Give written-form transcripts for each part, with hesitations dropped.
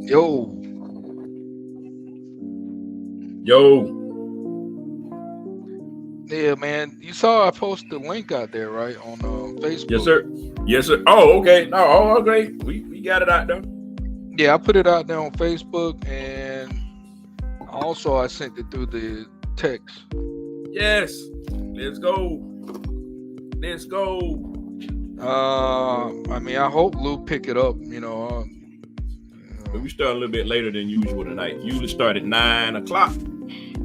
Yo, Yo, yeah, man. You saw I posted the link out there, right, on yes, Facebook. sir. Yes, sir. Oh, okay. No, oh, okay. We got it out there. Yeah, I put it out there on Facebook, and also I sent it through the text. Yes. Let's go. Let's go. I mean, I hope Lou pick it up. But we start a little bit later than usual tonight. Usually start at 9 o'clock.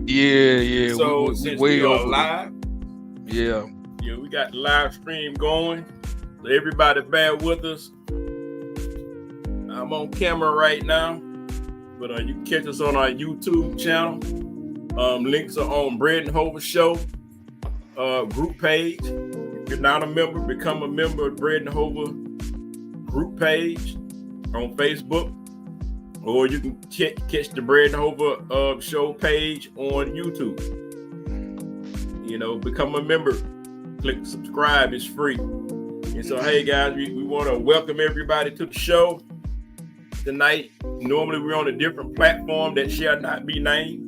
Yeah, we So we since way we are over the. live, Yeah, we got the live stream going. So everybody bear with us. I'm on camera right now, but you can catch us on our YouTube channel. Links are on Bread and Hover Show group page. If you're not a member, become a member of Bread and Hover group page on Facebook, or you can catch the Bread and Hover show page on YouTube. Become a member. Click subscribe. It's free. And so, hey guys, we want to welcome everybody to the show tonight. Normally we're on a different platform that shall not be named.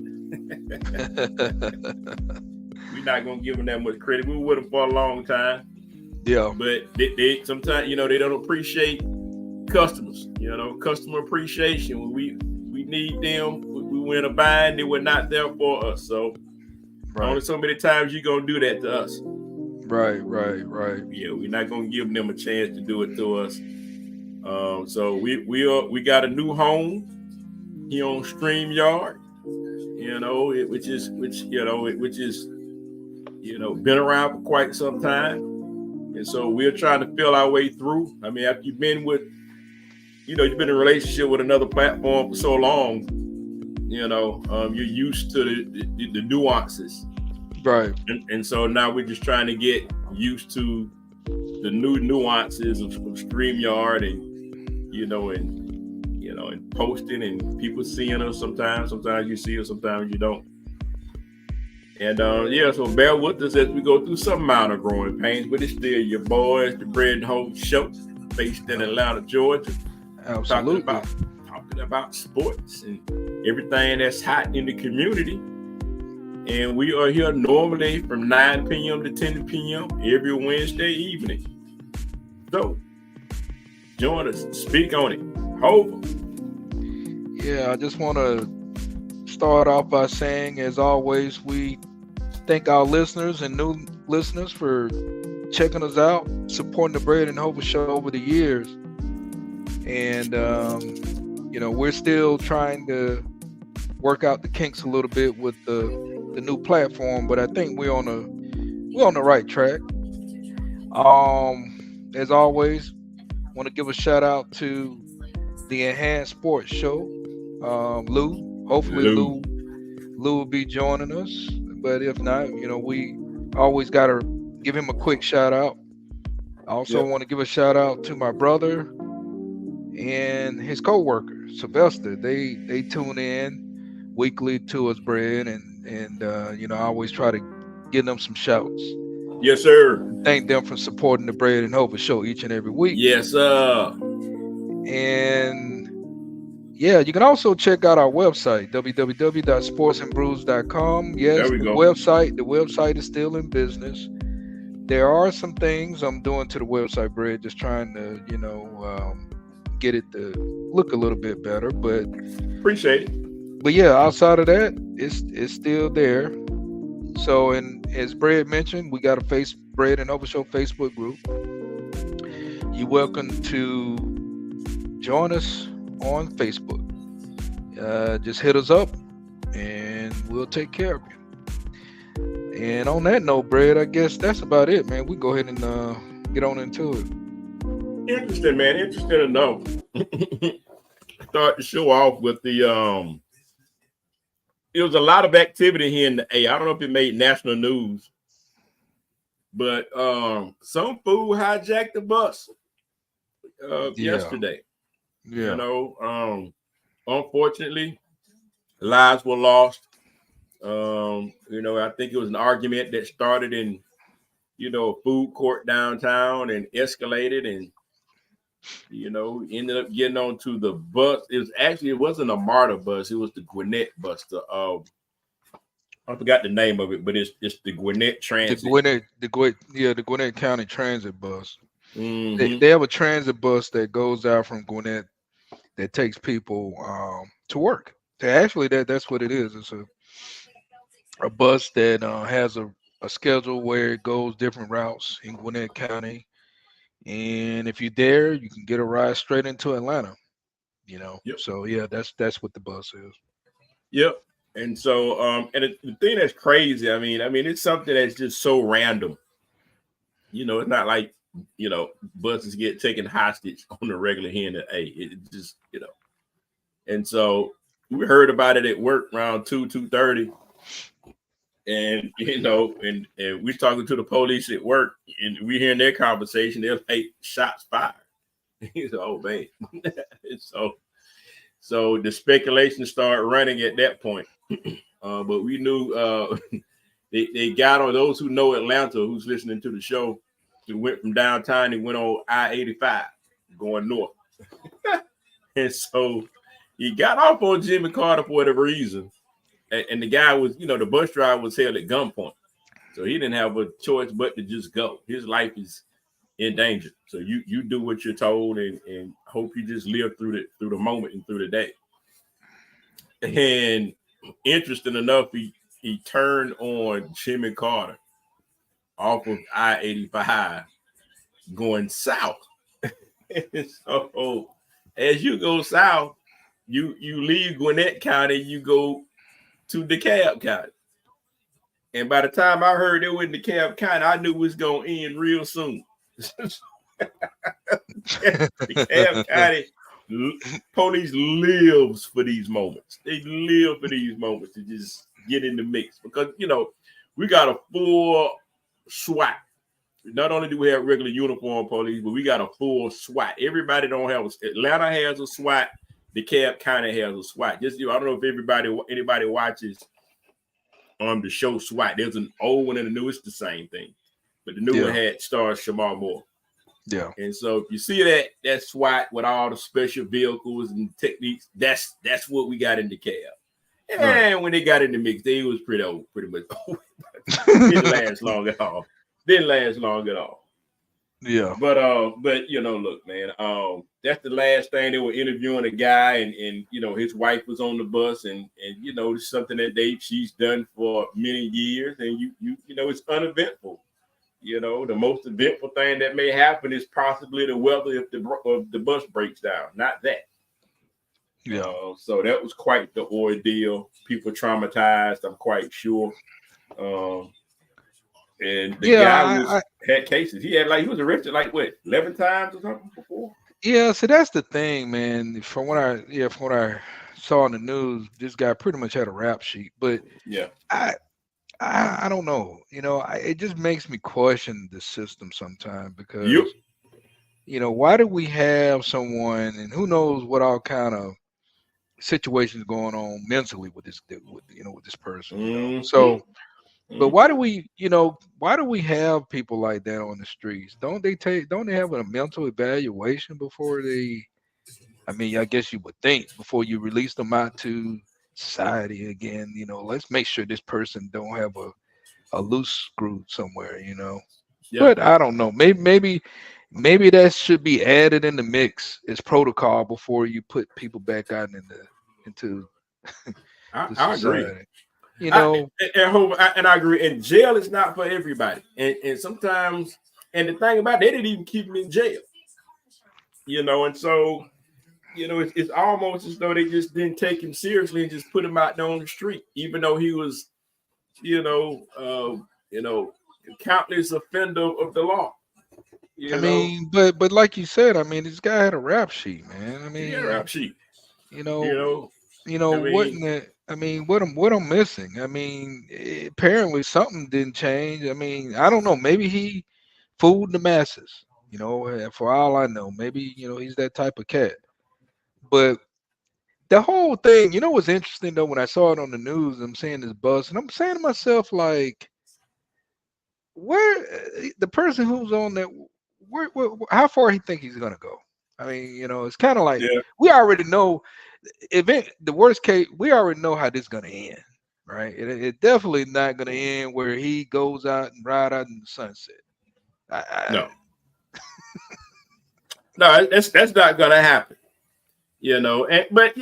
We're not gonna give them that much credit. We were with them for a long time. Yeah. But they sometimes, they don't appreciate customers. Customer appreciation. When we need them, we win a bind, they were not there for us. So only so many times you're gonna do that to us. Right. Yeah, we're not gonna give them a chance to do it to us. So we got a new home here on StreamYard, which is been around for quite some time, and so we're trying to feel our way through. I mean, after you've been in a relationship with another platform for so long, you're used to the nuances, Right. and so now we're just trying to get used to the new nuances of StreamYard and and posting and people seeing us sometimes you see us, sometimes you don't. And so bear with us as we go through some minor growing pains, but it's still your boys, the Bread and Hope Show, based in Atlanta, Georgia. Absolutely. Talking about sports and everything that's hot in the community. And we are here normally from 9 p.m. to 10 p.m. every Wednesday evening. So join us, speak on it. Hope. Yeah, I just want to start off by saying, as always, we thank our listeners and new listeners for checking us out, supporting the Bread and Hover Show over the years. And, we're still trying to work out the kinks a little bit with the new platform, but I think we're on the right track. As always, want to give a shout out to the Enhanced Sports Show. Lou, hopefully Lou will be joining us, but if not, we always got to give him a quick shout out. I also want to give a shout out to my brother and his co-worker Sylvester. They tune in weekly to us, Bread, and I always try to give them some shouts. Yes, sir. Thank them for supporting the Bread and Hope Show each and every week. Yes, sir. And yeah, you can also check out our website, www.sportsandbrews.com. Yes, the website is still in business. There are some things I'm doing to the website, Bread, just trying to, get it to look a little bit better. But appreciate it. But yeah, outside of that, it's still there. So, and as Bread mentioned, we got a Bread and Hover Show Facebook group. You're welcome to join us on Facebook. Just hit us up and we'll take care of you. And on that note, Bread, I guess that's about it, man. We go ahead and get on into it. Interesting, man. Interesting enough. Start the show off with the it was a lot of activity here in the A. I don't know if it made national news, but some fool hijacked the bus yesterday. Yeah. Unfortunately, lives were lost. I think it was an argument that started in, a food court downtown and escalated, and Ended up getting onto the bus. It wasn't a MARTA bus. It was the Gwinnett bus. I forgot the name of it, but it's the Gwinnett The Transit. the Gwinnett County Transit bus. Mm-hmm. They have a transit bus that goes out from Gwinnett that takes people to work. Actually, that's what it is. It's a bus that has a schedule where it goes different routes in Gwinnett County, and if you're there, you can get a ride straight into Atlanta. Yep. So yeah, that's what the bus is. Yep. And so, the thing that's crazy, I mean, it's something that's just so random. It's not like, buses get taken hostage on the regular here in the A. It just, And so we heard about it at work around 2:30. And, and we're talking to the police at work, and we hearing their conversation. They're like, shots fired. He's oh, man. So the speculation started running at that point. But we knew they got on those who know Atlanta, who's listening to the show, who went from downtown and went on I-85 going north. And so he got off on Jimmy Carter for whatever reason. And the guy was, the bus driver was held at gunpoint. So he didn't have a choice but to just go. His life is in danger. So you do what you're told and hope you just live through the moment and through the day. And interesting enough, he turned on Jimmy Carter off of I-85 going south. So as you go south, you leave Gwinnett County, you go to DeKalb County. And by the time I heard it was in DeKalb County, I knew it was going to end real soon. DeKalb County police lives for these moments. They live for these moments to just get in the mix because, we got a full SWAT. Not only do we have regular uniform police, but we got a full SWAT. Everybody don't have Atlanta has a SWAT. DeKalb County has a SWAT. Just I don't know if anybody watches the show SWAT. There's an old one and a new. It's the same thing, but the new one stars Shamar Moore. Yeah. And so if you see that SWAT with all the special vehicles and techniques, that's what we got in DeKalb. And when they got in the mix, they was pretty much old. Didn't last long at all. Yeah. But look, man, that's the last thing. They were interviewing a guy and his wife was on the bus and it's something that she's done for many years and it's uneventful. The most eventful thing that may happen is possibly the weather if the bus breaks down, not that. Yeah. So that was quite the ordeal. People traumatized, I'm quite sure. And the guy had cases. He was arrested 11 times or something before. Yeah, so that's the thing, man. From what I saw in the news, this guy pretty much had a rap sheet. But yeah, I don't know. It just makes me question the system sometimes because why do we have someone and who knows what all kind of situations going on mentally with this person. Mm-hmm. So. But why do we have people like that on the streets? Don't they have a mental evaluation before they? I mean, I guess you would think before you release them out to society again. Let's make sure this person don't have a loose screw somewhere. Yeah. But I don't know. Maybe that should be added in the mix as protocol before you put people back out into I agree. And I agree. And jail is not for everybody. And sometimes, and the thing about it, they didn't even keep him in jail. And so, it's almost as though they just didn't take him seriously and just put him out there on the street, even though he was, countless offender of the law. But like you said, this guy had a rap sheet, man. Rap sheet. What I'm missing? Apparently something didn't change. I don't know. Maybe he fooled the masses. For all I know, maybe he's that type of cat. But the whole thing, what's interesting though? When I saw it on the news, I'm seeing this bus, and I'm saying to myself, like, where the person who's on that, where how far he think he's gonna go? I mean, it's kind of like we already know the worst case. We already know how this is gonna end, right? It definitely not gonna end where he goes out and ride out in the sunset. No, that's not gonna happen. But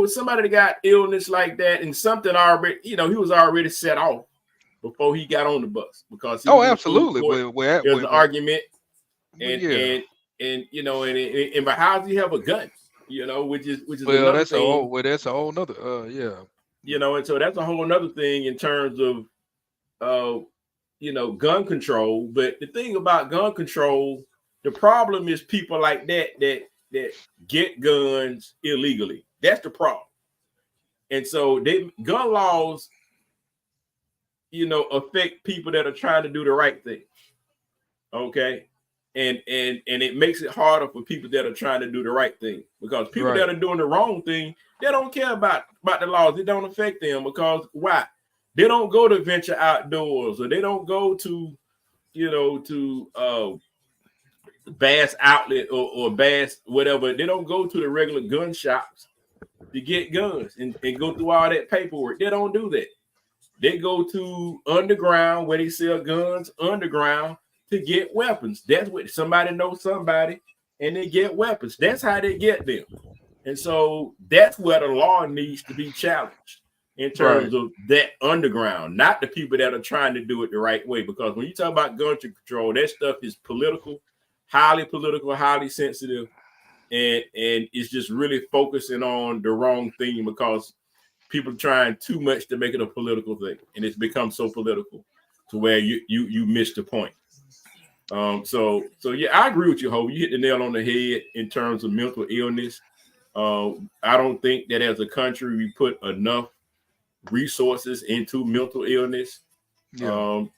somebody that got illness like that and something already, he was already set off before he got on the bus because he absolutely. There's an argument, and but how does he have a gun? Which is that's thing. That's a whole nother and so that's a whole nother thing in terms of gun control. But the thing about gun control, the problem is people like that get guns illegally. That's the problem. And so gun laws, affect people that are trying to do the right thing. Okay. And it makes it harder for people that are trying to do the right thing, because people that are doing the wrong thing, they don't care about the laws. It don't affect them because why? They don't go to venture outdoors, or they don't go to, Bass Outlet or Bass whatever. They don't go to the regular gun shops to get guns and go through all that paperwork. They don't do that. They go to underground where they sell guns underground to get weapons. That's what somebody knows somebody, and they get weapons. That's how they get them. And so that's where the law needs to be challenged in terms of that underground, not the people that are trying to do it the right way. Because when you talk about gun control, that stuff is political, highly sensitive, and it's just really focusing on the wrong thing because people are trying too much to make it a political thing, and it's become so political to where you miss the point. So yeah, I agree with you, Ho. You hit the nail on the head in terms of mental illness. I don't think that as a country we put enough resources into mental illness. If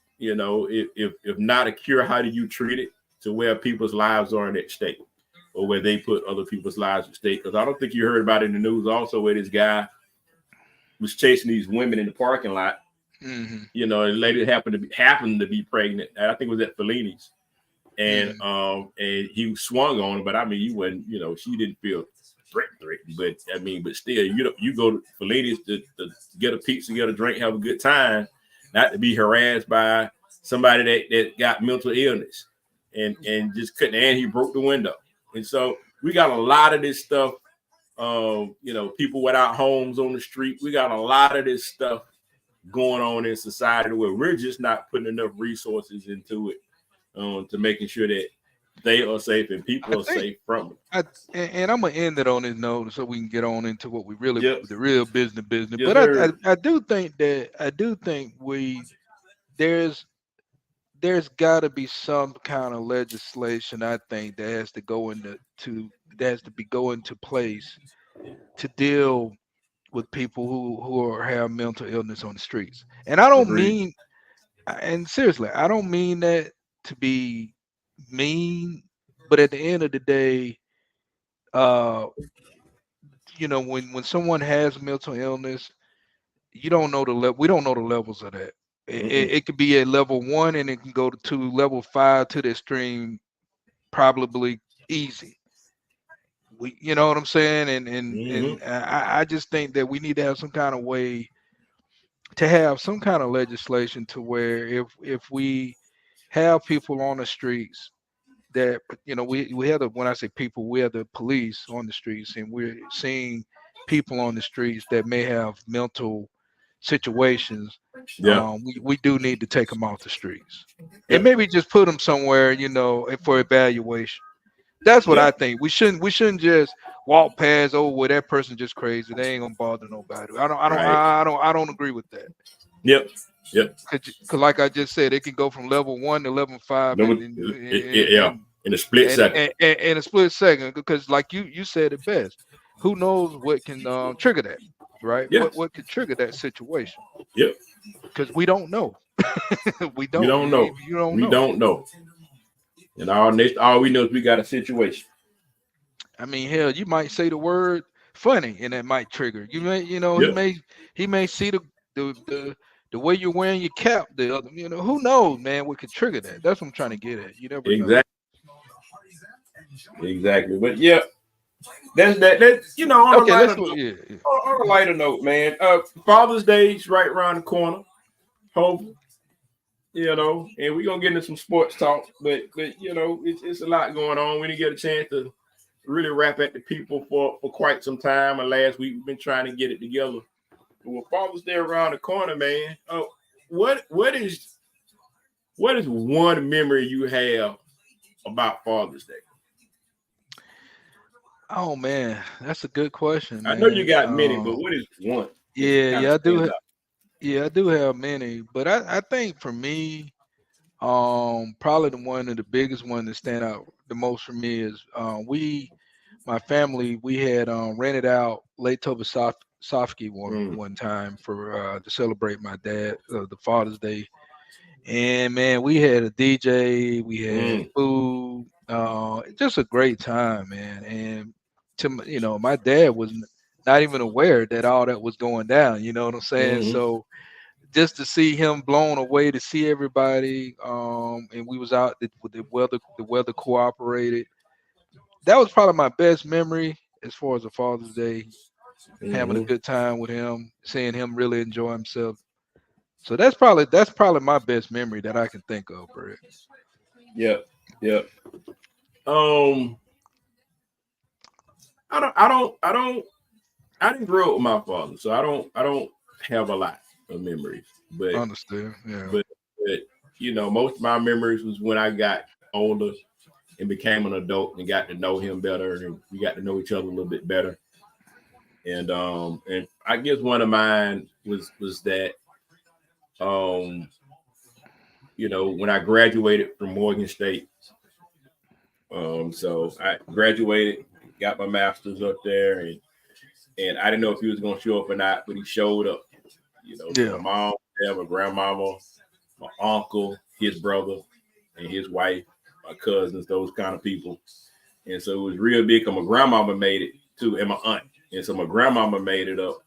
not a cure, how do you treat it to where people's lives are at stake, or where they put other people's lives at stake? Because I don't think you heard about it in the news also, where this guy was chasing these women in the parking lot. Mm-hmm. And the lady happened to be pregnant. I think it was at Fellini's, and he swung on her. But I mean, you wasn't. She didn't feel threatened. But still, you go to Fellini's to get a pizza, get a drink, have a good time, not to be harassed by somebody that got mental illness and just couldn't. And he broke the window. And so we got a lot of this stuff. People without homes on the street. We got a lot of this stuff going on in society where we're just not putting enough resources into it to making sure that they are safe and people are safe from it. And I'm gonna end it on this note so we can get on into what we really the real business. Yes, but I do think there's got to be some kind of legislation, I think, that has to go into place to deal with people who have mental illness on the streets. And I don't mean, and seriously, I don't mean that to be mean, but at the end of the day, when someone has mental illness, you don't know the level. We don't know the levels of that. It could be at level 1 and it can go to level 5 to the extreme, probably easy. You know what I'm saying? And I just think that we need to have some kind of way to have some kind of legislation to where if we have people on the streets that, we have when I say people, we have the police on the streets, and we're seeing people on the streets that may have mental situations. We do need to take them off the streets and maybe just put them somewhere, for evaluation. That's what I think. We shouldn't just walk past. Oh, well, that person just crazy. They ain't gonna bother nobody. I don't agree with that. Yep. Because like I just said, it can go from level 1 to level 5. In a split second. In a split second, because like you said it best. Who knows what can trigger that, right? Yes. What could trigger that situation? Yep. Because we don't know. We don't know. And all we know is we got a situation. I mean, hell, you might say the word funny, and it might trigger. You may, he may see the way you're wearing your cap. The other, who knows, man? What could trigger that? That's what I'm trying to get at. You never know. Exactly. But yeah, that's on Okay, a let's lighter go. note, Yeah, yeah. on a lighter note, man. Father's Day's right around the corner. Hopefully, and we're gonna get into some sports talk, but it's a lot going on. We didn't get a chance to really rap at the people for quite some time. And last week we've been trying to get it together. But with Father's Day around the corner, man, what is one memory you have about Father's Day? Oh man, that's a good question, I know you man. got many, but what is one that Yeah, kind of yeah, I do. stands out? Yeah, I do have many, but I think for me, probably the one of the biggest one that stand out the most for me is my family, we had rented out Lake Sofsky Mm, one time for to celebrate my dad the Father's Day, and man, we had a DJ, we had mm, food, just a great time, man. And my dad was not even aware that all that was going down. You know what I'm saying? mm, So just to see him blown away, to see everybody, and we was out with the weather cooperated. That was probably my best memory as far as a Father's Day, having a mm. good time with him, seeing him really enjoy himself. So that's probably my best memory that I can think of, Brett. Yep, yep. Um, I didn't grow up with my father, so I don't have a lot of memories. But Understand? Yeah. but but most of my memories was when I got older and became an adult and got to know him better, and we got to know each other a little bit better. And I guess one of mine was that when I graduated from Morgan State. So I graduated, got my master's up there, and I didn't know if he was gonna show up or not, but he showed up. So my Yeah. mom, yeah, my grandmama, my uncle, his brother, and his wife, my cousins, those kind of people. And so it was real big. Cause my grandmama made it too, and my aunt. And so my grandmama made it up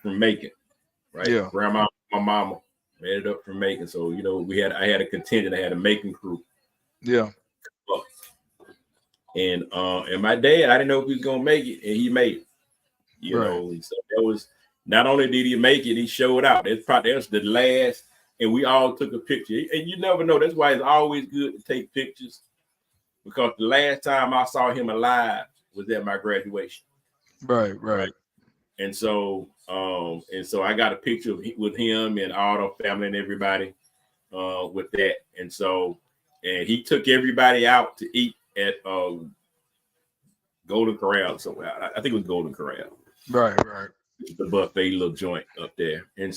from Macon, right? Yeah. Grandma, my mama made it up from Macon. So I had a contingent, I had a Macon crew. Yeah. And my dad, I didn't know if he was gonna make it, and he made it. Right. And so that was not only did he make it, he showed out. That's the last, and we all took a picture. And you never know. That's why it's always good to take pictures, because the last time I saw him alive was at my graduation, Right. right? Right. And so I got a picture with him and all the family and everybody with that. And he took everybody out to eat at Golden Corral. So I think it was Golden Corral, Right. Right. the buffet little joint up there. But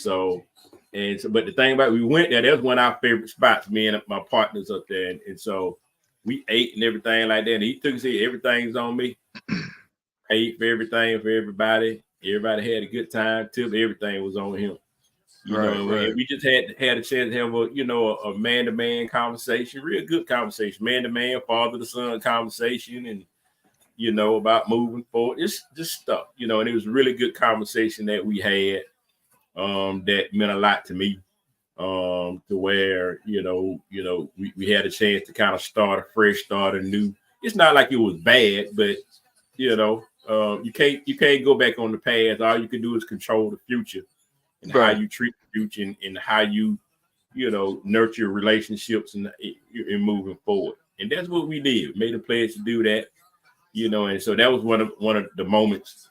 the thing about it, we went there, that was one of our favorite spots, me and my partners up there. And so we ate and everything like that. And he took us here, everything's on me. I ate for everything for everybody. Everybody had a good time till everything was on him. Right. And Right. we just had a chance to have a man-to-man conversation, real good conversation, man-to-man, father-to-son conversation, and about moving forward. It's just stuff, and it was a really good conversation that we had that meant a lot to me. To where, we had a chance to kind of start a fresh, start anew. It's not like it was bad, but you can't go back on the past. All you can do is control the future and how Right. you treat the future and how you nurture relationships and moving forward. And that's what we did. We made a pledge to do that. And so that was one of the moments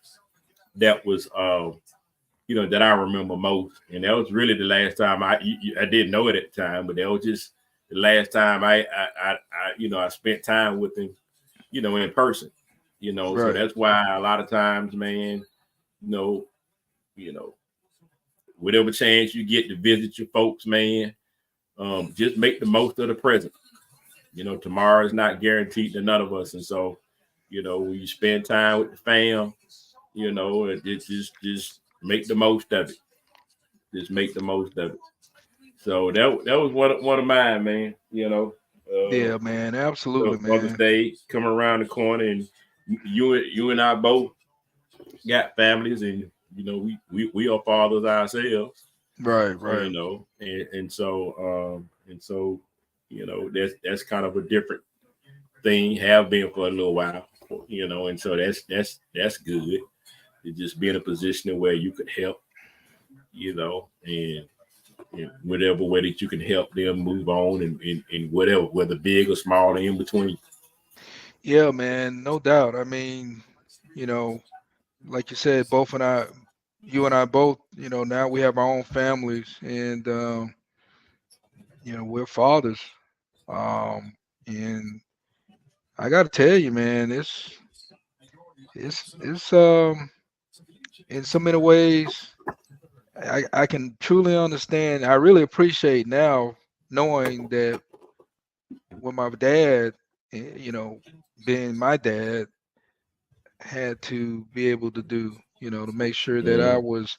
that was that I remember most. And that was really the last time I didn't know it at the time, but that was just the last time I spent time with him, in person. So Right. that's why a lot of times, man, you know, you know, whatever chance you get to visit your folks, man, just make the most of the present. Tomorrow is not guaranteed to none of us. And so, when you spend time with the fam, it's just make the most of it. Just make the most of it. So that was one of mine, man. Yeah, man. Absolutely, Mother's man. Day coming around the corner, and you and I both got families, and we are fathers ourselves. Right. Right. And so that's kind of a different thing, have been for a little while, and so that's good to just be in a position where you could help, and in whatever way that you can help them move on and whatever, whether big or small or in between. Yeah, man, no doubt. I mean, you know, like you said, you and I both, now we have our own families, and we're fathers. And I got to tell you, man, it's in so many ways. I can truly understand. I really appreciate now knowing that when my dad, being my dad, had to be able to do, to make sure that I Mm, was,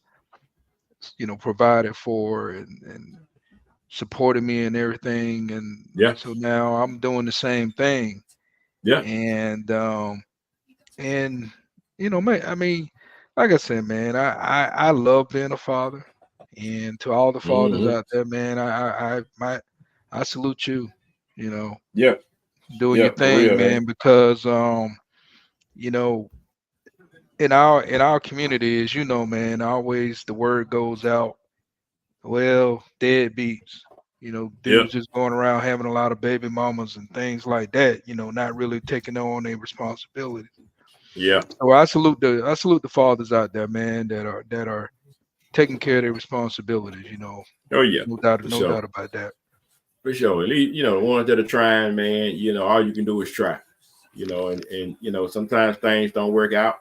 provided for and supported me and everything. And yeah, so now I'm doing the same thing. yeah. And man, I mean, like I said, man, I love being a father. And to all the fathers Hmm. out there, man, I salute you, you know, Yeah, doing yeah, your for thing, real, man. man, because you know, in our community, as you know, man, always the word goes out, well, deadbeats, Yeah, dudes just going around having a lot of baby mamas and things like that, not really taking on their responsibility. yeah. So I salute the fathers out there, man, that are taking care of their responsibilities, Oh yeah, no doubt, for no sure, doubt about that. for sure. At least the ones that are trying, man. All you can do is try. And sometimes things don't work out.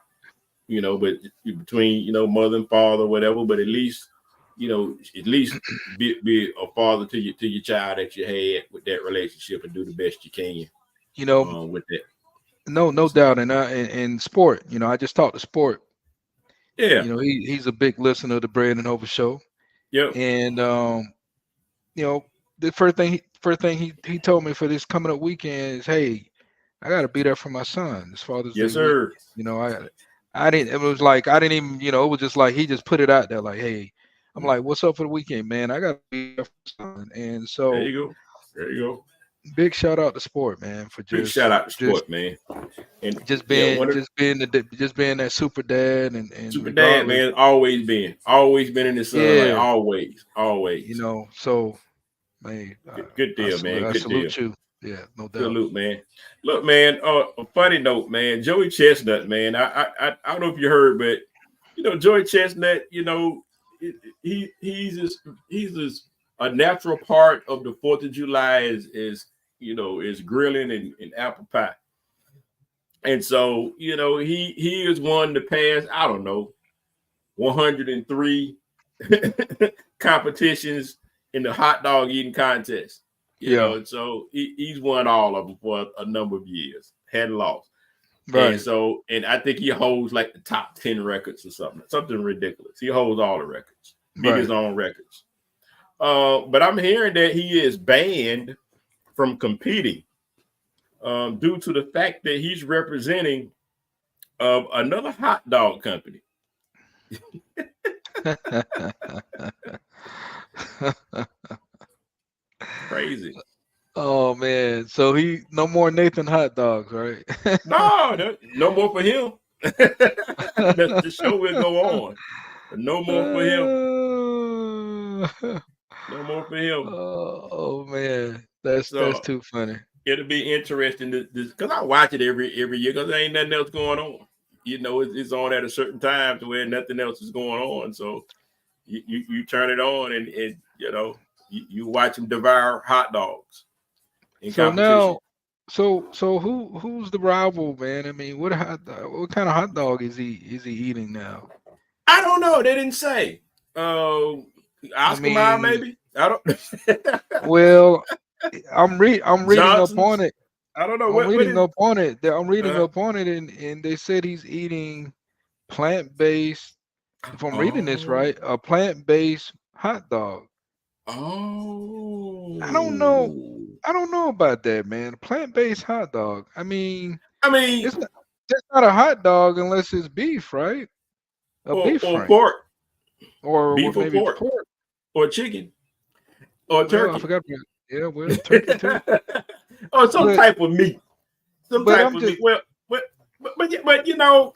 But between mother and father, whatever. But at least be a father to your child that you had with that relationship and do the best you can You know, with that. no doubt. And in sport, I just talked to sport. Yeah. He's a big listener of the Bread and Over show, Yep. and you know, the first thing he told me for this coming up weekend is, hey, I got to be there for my son this Father's Day Yes, week. sir. I didn't. It was like I didn't even. It was just like he just put it out there, like, hey, I'm like, what's up for the weekend, man? I got to be there for my son, and There so you go. There you go. big shout out to sport, man, for Big just shout out to just sport, man. And just yeah, being one of just being just being that super dad, and super dad, regardless, man, always been in the sun, like yeah, always. so man, Good I deal, salute, man. I Good deal. salute you. Yeah, no doubt. Salute, man. Look, man. A funny note, man. Joey Chestnut, man. I don't know if you heard, but Joey Chestnut. He's a natural part of the 4th of July is grilling and apple pie. And so he is one to pass. I don't know 103 competitions in the hot dog eating contest. Yeah, And so he's won all of them for a number of years, hadn't lost. And right. so, and I think he holds like the top 10 records or something ridiculous. He holds all the records, beat his Right. own records. But I'm hearing that he is banned from competing due to the fact that he's representing another hot dog company. Crazy. Oh man, so he no more Nathan hot dogs, right? No more for him. The show will go on. No more for him. No more for him. Oh man, that's So too funny. it'll be interesting because I watch it every year because there ain't nothing else going on. It's on at a certain time to where nothing else is going on. So you turn it on and you watch them devour hot dogs in So competition. now, so who's the rival, man? I mean, what kind of hot dog is he eating now? I don't know. They didn't say. I Oscar Mayer, mean, maybe. I don't. well, I'm reading up on Johnson's. it. I don't know I'm what reading is. up on it. I'm reading Uh, up on it, and they said he's eating plant-based. If I'm reading this oh, right, a plant-based hot dog. I don't know. oh. I don't know about that, man. A plant-based hot dog. I mean, I mean, it's not a hot dog unless it's beef, right? A beef or frank, pork, or beef or maybe pork, pork. or chicken, or Well, I turkey, forgot. Yeah, well, turkey too. or some But type of meat. some But type I'm of just meat. Well, but you know,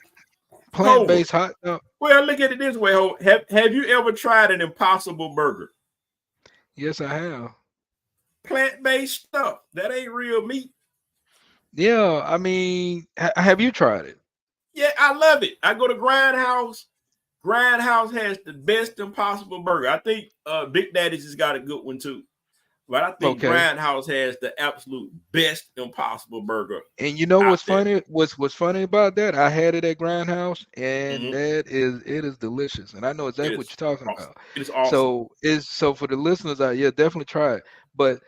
Hova. plant-based hot dog. Well, look at it this way, Hova. Have you ever tried an Impossible Burger? Yes, I have. Plant-based stuff. That ain't real meat. Yeah, I mean, have you tried it? Yeah, I love it. I go to Grindhouse. Grindhouse has the best Impossible Burger. I think Big Daddy's has got a good one too. But I think Okay. Grindhouse has the absolute best Impossible Burger And you know out what's there. funny? What's funny about that? I had it at Grindhouse, and Mm-hmm. it is delicious. And I know exactly what you're talking Awesome. about. It is awesome. So for the listeners out, yeah, definitely try it. But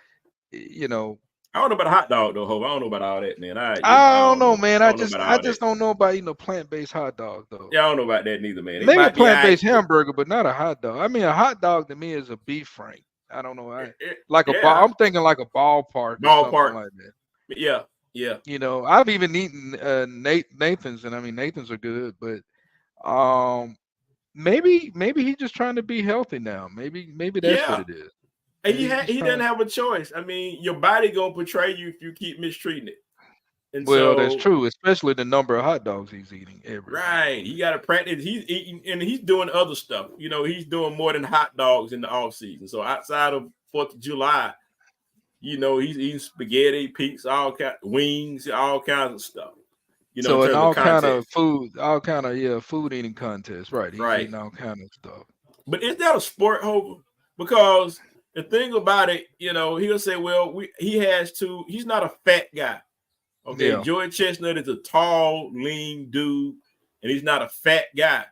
you know, I don't know about a hot dog though, Hope. I don't know about all that, man. I I don't don't know, know. man. I I don't know just about I all just that. don't know about eating a plant-based hot dog though. Yeah, I don't know about that neither, man. It Maybe a might be plant-based hamburger, but not a hot dog. I mean, a hot dog to me is a beef frank. I don't know. Yeah. I'm thinking like a ballpark or something like that. Yeah. You know, I've even eaten Nathan's, and I mean Nathan's are good, but maybe he's just trying to be healthy now. Maybe that's what it is. And he doesn't have a choice. I mean, your body gonna portray you if you keep mistreating it. And well, that's true, especially the number of hot dogs he's eating every day. Right. He got to practice. He's eating and he's doing other stuff. You know, he's doing more than hot dogs in the off season. So outside of 4th of July, you know, he's eating spaghetti, pizza, wings, all kinds of stuff. You know, so in all kind of food eating contests, right? He's eating all kind of stuff. But is that a sport, Hova? Because the thing about it, you know, he'll say, well, he's not a fat guy. Okay, yeah. Joey Chestnut is a tall, lean dude, and he's not a fat guy,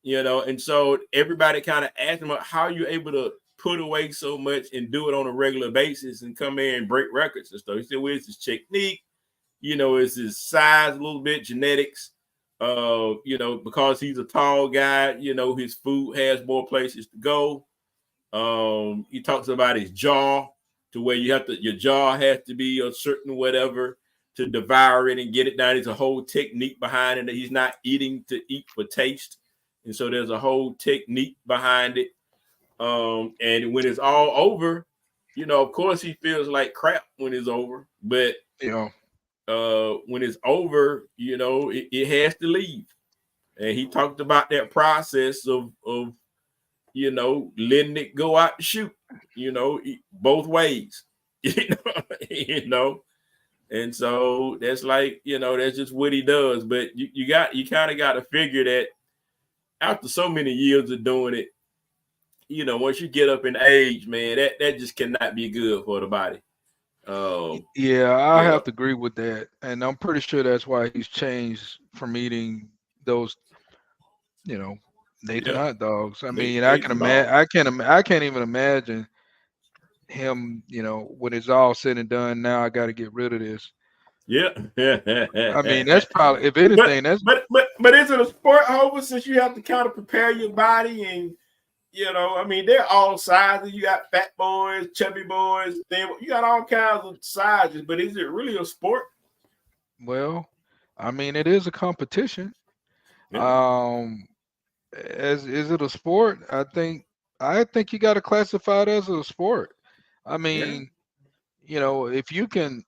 you know. And so everybody kind of asked him, how are you able to put away so much and do it on a regular basis and come in and break records and stuff? He said, well, it's his technique, you know, it's his size a little bit, genetics, you know, because he's a tall guy, you know, his food has more places to go. He talks about his jaw, to where your jaw has to be a certain whatever to devour it and get it down. There's a whole technique behind it, that he's not eating to eat for taste. And so there's a whole technique behind it. And when it's all over, you know, of course he feels like crap when it's over, but you know, when it's over, you know, it has to leave. And he talked about that process of you know, letting it go out to shoot, you know, both ways, you know. And so that's like, you know, that's just what he does. But you kind of got to figure that after so many years of doing it, you know, once you get up in age, man, that just cannot be good for the body. Yeah, I have to agree with that. And I'm pretty sure that's why he's changed from eating those, you know, Nathan hot dogs. I mean, I can't even imagine him, you know, when it's all said and done. Now I got to get rid of this. Yeah. I mean, that's probably, if anything, but is it a sport, Hova, since you have to kind of prepare your body? And you know, I mean, they're all sizes. You got fat boys, chubby boys, you got all kinds of sizes. But is it really a sport? Well, I mean, it is a competition. Yeah. Is it a sport? I think you got to classify it as a sport. I mean, you know, if you can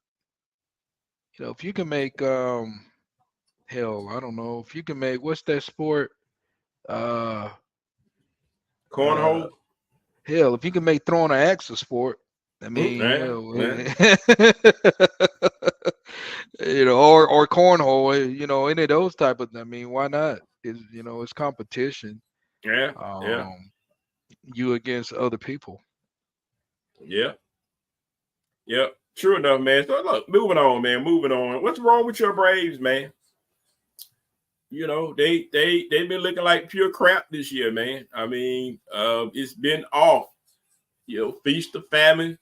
make hell, I don't know, if you can make, what's that sport? Cornhole. Hell, if you can make throwing an axe a sport, I mean, you know, or cornhole, you know, any of those type of, I mean, why not? You know, it's competition. You against other people. Yeah. True enough, man. So look, moving on. What's wrong with your Braves, man? You know, they've been looking like pure crap this year, man. I mean, it's been off. You know, feast of famine.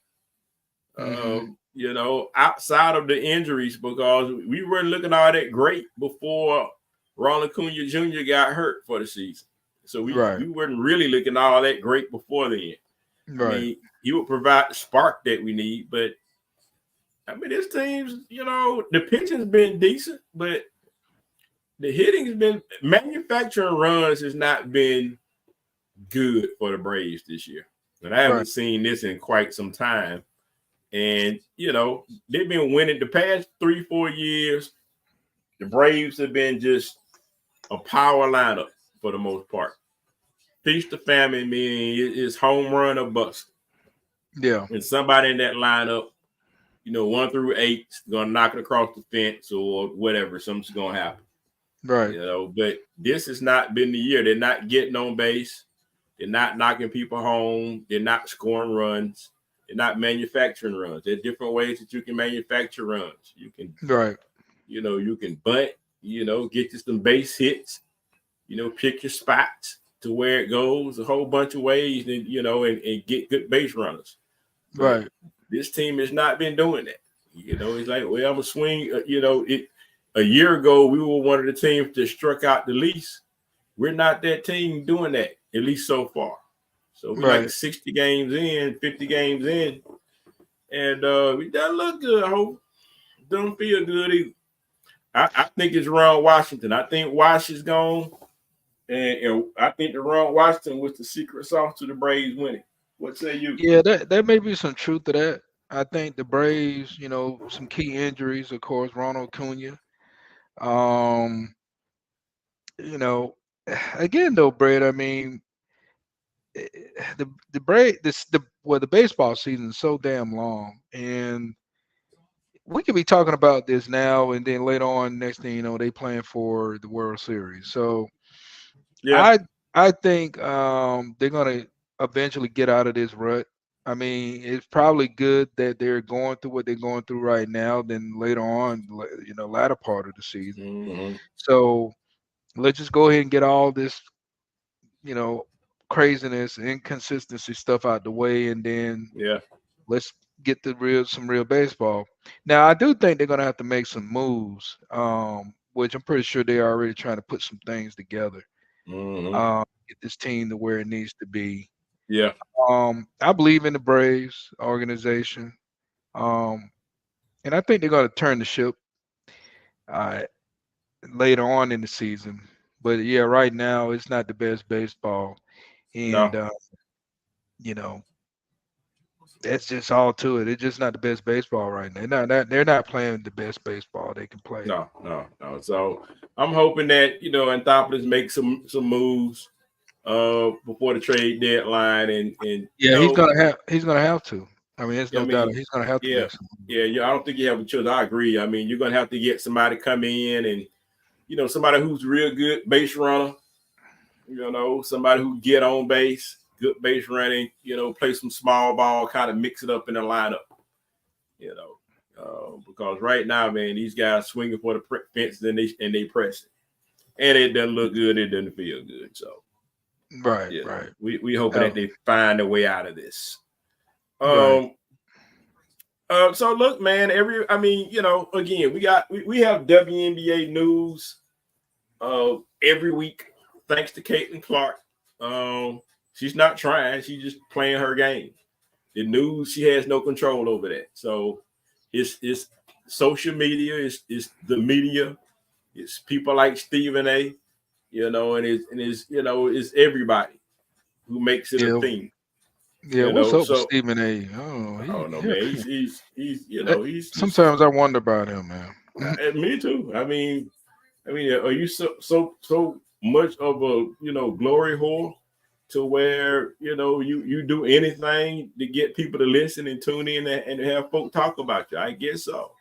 You know, outside of the injuries, because we weren't looking all that great before Ronald Acuna Jr. got hurt for the season. So we weren't really looking all that great before then. Right. I mean, he would provide the spark that we need, but I mean, this team's, you know, the pitching's been decent, but the hitting's been, manufacturing runs has not been good for the Braves this year. And I haven't seen this in quite some time. And they've been winning the past 3-4 years. The Braves have been just a power lineup for the most part. Feast or famine, meaning it's home run or bust. Yeah. And somebody in that lineup, 1 through 8 is gonna knock it across the fence or whatever. Something's gonna happen. Right. But this has not been the year. They're not getting on base. They're not knocking people home. They're not scoring runs. They're not manufacturing runs. There are different ways that you can manufacture runs. You can, you can bunt, get you some base hits, pick your spots to where it goes, a whole bunch of ways, and and get good base runners. But right. This team has not been doing that. It's like, well, I'm gonna swing. A year ago, we were one of the teams that struck out the least. We're not that team doing that, at least so far. So we're like 60 games in, 50 games in, and we doesn't look good. I hope don't feel good either. I think it's Ron Washington. I think Wash is gone, and I think the Ron Washington was the secret sauce to the Braves winning. What say you? Yeah, there may be some truth to that. I think the Braves, some key injuries, of course, Ronald Acuna. Again though, Brad, I mean, the baseball season is so damn long, and we could be talking about this now, and then later on, next thing you know, they playing for the World Series. So Yeah, I think they're gonna eventually get out of this rut. I mean, it's probably good that they're going through what they're going through right now. Then later on, latter part of the season. mm-hmm. So let's just go ahead and get all this, craziness, inconsistency stuff out the way, and then let's get some real baseball. Now, I do think they're gonna have to make some moves, which I'm pretty sure they're already trying to put some things together. Get this team to where it needs to be. Yeah. I believe in the Braves organization, and I think they're going to turn the ship later on in the season. But yeah, right now it's not the best baseball, and that's just all to it. It's just not the best baseball right now. They're not playing the best baseball they can play. No. So I'm hoping that Anthopoulos makes some moves before the trade deadline, and he's gonna have to. I mean, there's no doubt he's gonna have to make some moves. Yeah. I don't think you have a choice. I agree. I mean, you're gonna have to get somebody to come in and somebody who's real good base runner. Somebody who get on base, good base running. Play some small ball, kind of mix it up in the lineup. Because right now, man, these guys swinging for the fence and they press it, and it doesn't look good. It doesn't feel good. So, right. We hoping that they find a way out of this. Right. So look, man. Again, we have WNBA news every week, thanks to Caitlin Clark. She's not trying; she's just playing her game. The news, she has no control over that. So it's social media, it's the media, it's people like Stephen A. And it's everybody who makes it a thing. Yeah, what's up with Stephen A? I don't know, man. He's sometimes I wonder about him, man. Me too. I mean, are you so much of a glory whore to where you do anything to get people to listen and tune in and have folk talk about you? I guess so.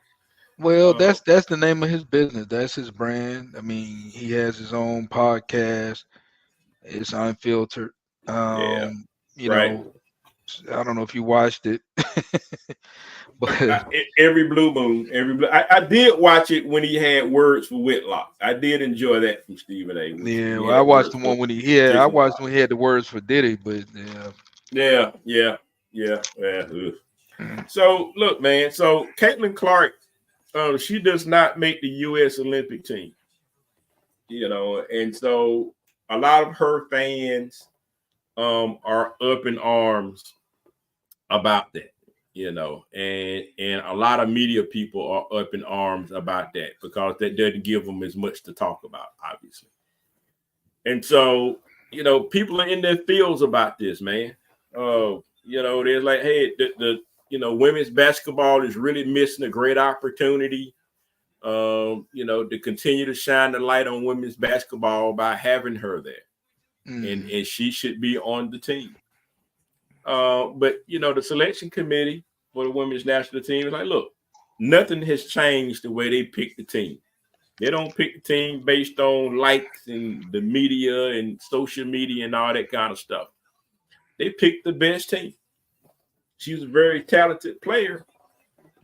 Well, that's the name of his business. That's his brand. I mean, he has his own podcast. It's unfiltered. Right. I don't know if you watched it, but every blue moon, I did watch it when he had Words for Whitlock. I did enjoy that from Stephen A. Yeah, well, I watched the one when I watched when he had the Words for Diddy, but yeah. So look, man. So Caitlin Clark, she does not make the U.S. Olympic team. And so a lot of her fans are up in arms about that, and a lot of media people are up in arms about that because that doesn't give them as much to talk about, obviously. And so, people are in their feels about this, man. They're like, hey, women's basketball is really missing a great opportunity, to continue to shine the light on women's basketball by having her there. And she should be on the team. But the selection committee for the women's national team is like, look, nothing has changed the way they pick the team. They don't pick the team based on likes and the media and social media and all that kind of stuff. They pick the best team. She's a very talented player,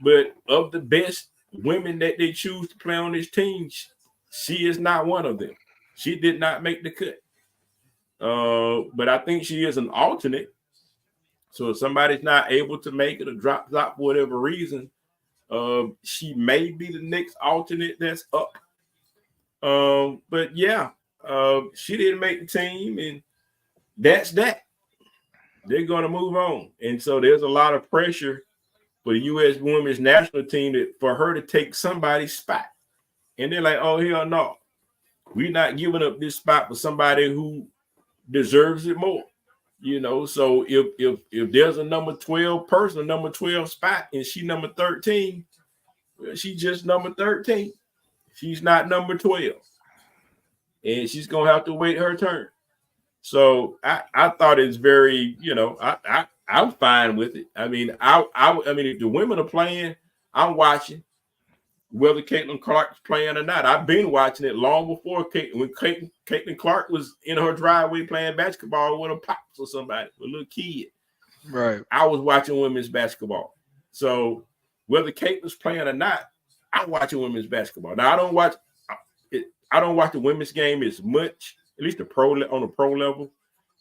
but of the best women that they choose to play on this team, she is not one of them. She did not make the cut. But I think she is an alternate. So if somebody's not able to make it or drop for whatever reason, she may be the next alternate that's up. But yeah, she didn't make the team, and that's that. They're going to move on. And so there's a lot of pressure for the U.S. women's national team for her to take somebody's spot. And they're like, oh, hell no. We're not giving up this spot for somebody who deserves it more. So if there's a number 12 person, a number 12 spot, and she number 13, well, she's just number 13. She's not number 12. And she's going to have to wait her turn. So I thought it's very, I'm fine with it. I mean, if the women are playing, I'm watching whether Caitlin Clark's playing or not. I've been watching it long before when Caitlin Clark was in her driveway playing basketball with her pops or somebody, a little kid. Right. I was watching women's basketball. So whether Caitlin's playing or not, I'm watching women's basketball. Now I don't watch the women's game as much, at least on the pro level.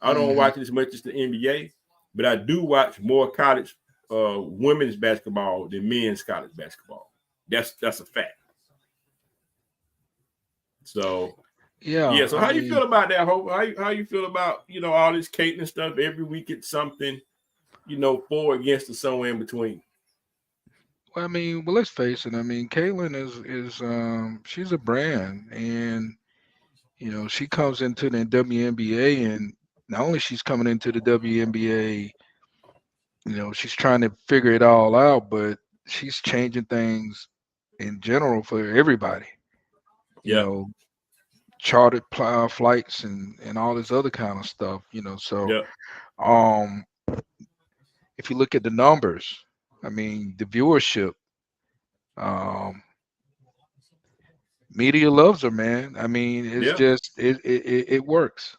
I don't watch it as much as the NBA, but I do watch more college women's basketball than men's college basketball. That's a fact. So yeah. So how you feel about that, Hope? How you feel about all this Caitlin stuff? Every week it's something, for against or somewhere in between. Well, let's face it. Caitlin is she's a brand, and she comes into the WNBA, and not only she's coming into the WNBA, she's trying to figure it all out, but she's changing things in general for everybody. Chartered flights and all this other kind of stuff. So if you look at the numbers, the viewership, media loves her, man. It's just it works.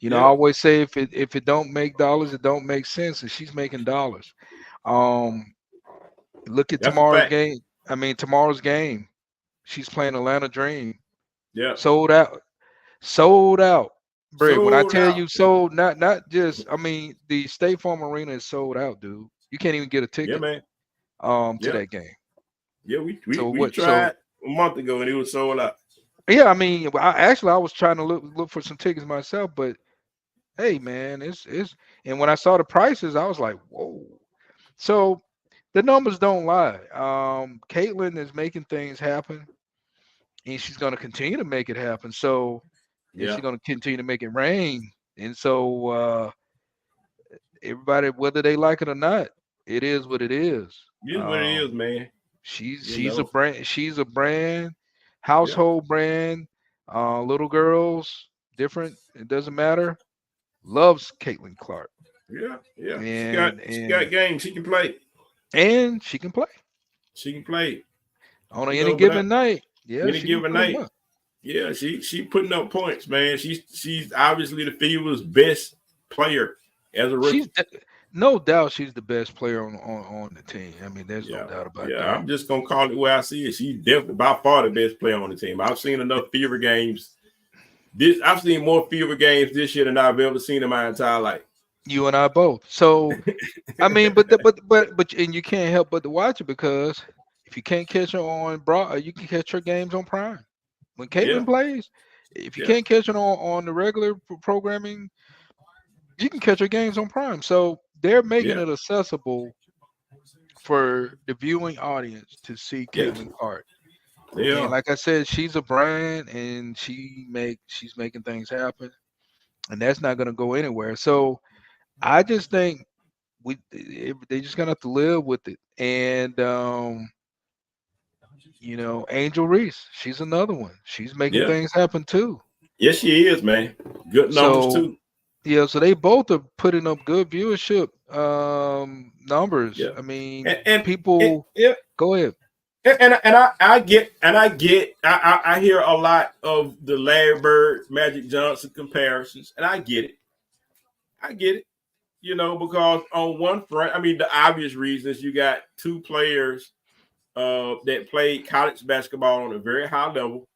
I always say if it don't make dollars, it don't make sense, and she's making dollars. Look at tomorrow's game. Tomorrow's game, she's playing Atlanta Dream. Yeah, sold out. Brett, when I tell you sold, not just. The State Farm Arena is sold out, dude. You can't even get a ticket. Yeah, man. To that game. Yeah, we tried a month ago and it was sold out. Yeah, I was trying to look for some tickets myself, but hey, man, it's and when I saw the prices, I was like, whoa. So the numbers don't lie. Caitlin is making things happen, and she's going to continue to make it happen. So she's going to continue to make it rain, and so everybody, whether they like it or not, it is what it is. It is what it is, man. She's a brand. She's a brand, household brand. Little girls, different. It doesn't matter. Loves Caitlin Clark. Yeah. She got games. She can play. And she can play. She can play on any given night. Yeah, any given night. Yeah, she putting up points, man. She's obviously the Fever's best player as a rookie. No doubt she's the best player on the team. There's no doubt about that. Yeah, I'm just gonna call it the way I see it. She's definitely by far the best player on the team. I've seen enough Fever games. I've seen more Fever games this year than I've ever seen in my entire life. You and I both. So, but and you can't help but to watch it, because if you can't catch her on broad, you can catch her games on Prime. When Caitlin plays, if you can't catch her on the regular programming, you can catch her games on Prime. So they're making it accessible for the viewing audience to see Caitlin Clark. Yeah, and like I said, she's a brand, and she's making things happen, and that's not going to go anywhere. So I just think they just gonna have to live with it. And Angel Reese, she's another one. She's making Yeah. things happen too. Yes, she is, man. Good numbers So too. yeah, so they both are putting up good viewership numbers. Yeah. I mean, And it, people yeah. go ahead. I hear a lot of the Larry Bird Magic Johnson comparisons, and I get it. I get it. Because on one front, I mean, the obvious reason is you got two players that played college basketball on a very high level.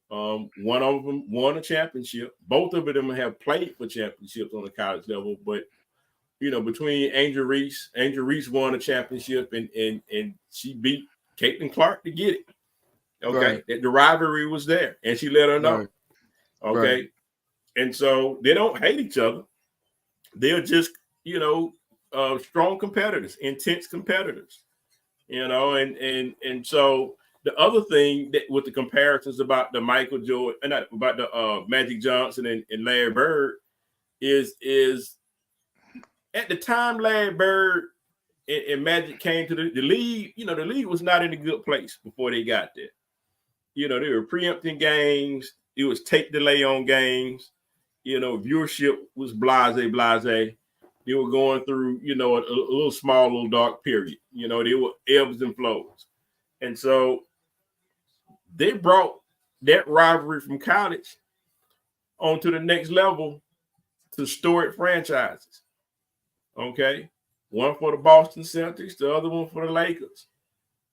One of them won a championship. Both of them have played for championships on the college level. But between Angel Reese won a championship, and she beat Caitlin Clark to get it. Okay, Right. the rivalry was there, and she let her know. Right. Okay, Right. and so they don't hate each other. They're just strong competitors, intense competitors. And so the other thing that with the comparisons about the Michael Jordan, not about the Magic Johnson and Larry Bird, is at the time Larry Bird and Magic came to the league. The league was not in a good place before they got there. They were preempting games. It was tape delay on games. Viewership was blase. They were going through, a little small, little dark period. They were ebbs and flows. And so they brought that rivalry from college onto the next level to storied franchises. Okay. One for the Boston Celtics, the other one for the Lakers.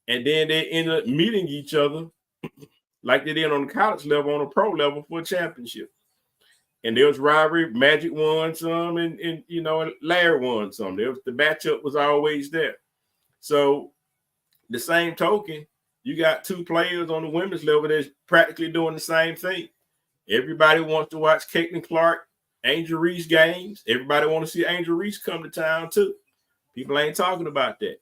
And then they ended up meeting each other like they did on the college level, on the pro level for a championship. And there was rivalry. Magic won some, and Larry won some. The matchup was always there. So the same token, you got two players on the women's level that's practically doing the same thing. Everybody wants to watch Caitlin Clark, Angel Reese games. Everybody wants to see Angel Reese come to town too. People ain't talking about that.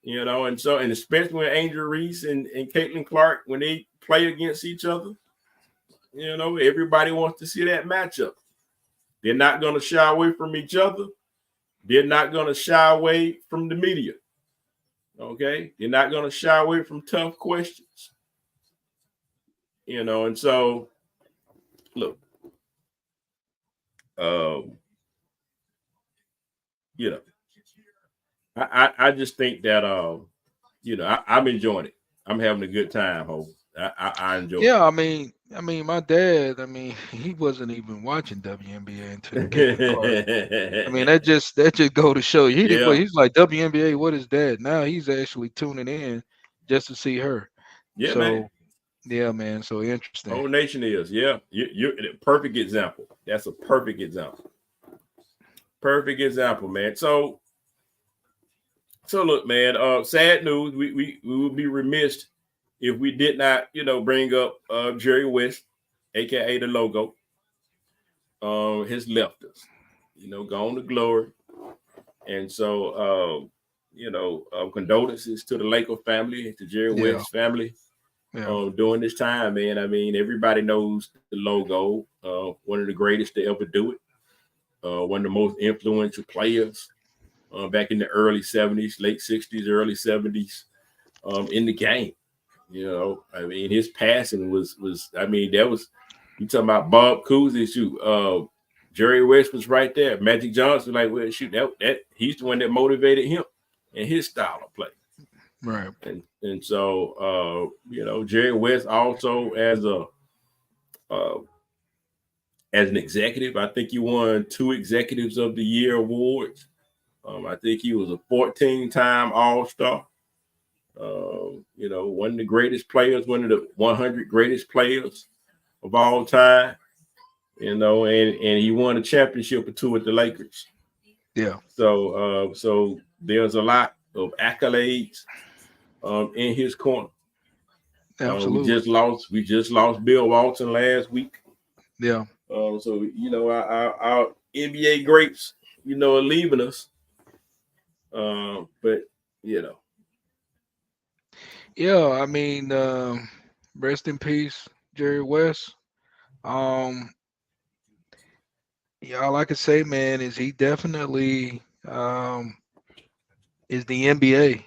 And especially when Angel Reese and Caitlin Clark, when they play against each other, everybody wants to see that matchup. They're not going to shy away from each other. They're not going to shy away from the media. Okay? They're not going to shy away from tough questions. And so, look, I just think that, I'm enjoying it. I'm having a good time, Hope. I enjoy it. Yeah, I mean, my dad, he wasn't even watching WNBA until Caitlin Clark. I mean, that just go to show you. He didn't. Yeah. He's like, WNBA. What is that? Now he's actually tuning in just to see her. Yeah, So, man. yeah, man. So interesting. Whole nation is. Yeah, you're a perfect example. That's a perfect example. Perfect example, man. So look, man. Sad news. We would be remiss if we did not, bring up Jerry West, aka the Logo. Has left us. Gone to glory. And so, condolences to the Laker family, to Jerry West family. During this time, man. I mean, everybody knows the Logo. One of the greatest to ever do it. One of the most influential players back in the early 70s, late 60s, early 70s in the game. His passing was that was, you talking about Bob Cousy, shoot. Jerry West was right there. Magic Johnson, like, well, shoot, that he's the one that motivated him and his style of play. Right. And so Jerry West also as an executive, I think he won 2 Executives of the Year awards. I think he was a 14-time All-Star. One of the greatest players, one of the 100 greatest players of all time. And he won a championship or 2 with the Lakers. Yeah. So there's a lot of accolades in his corner. Absolutely. We just lost Bill Walton last week. Yeah. So our NBA greats, are leaving us. But Yeah, rest in peace, Jerry West. Yeah, all I can say, man, is he definitely um, is the NBA.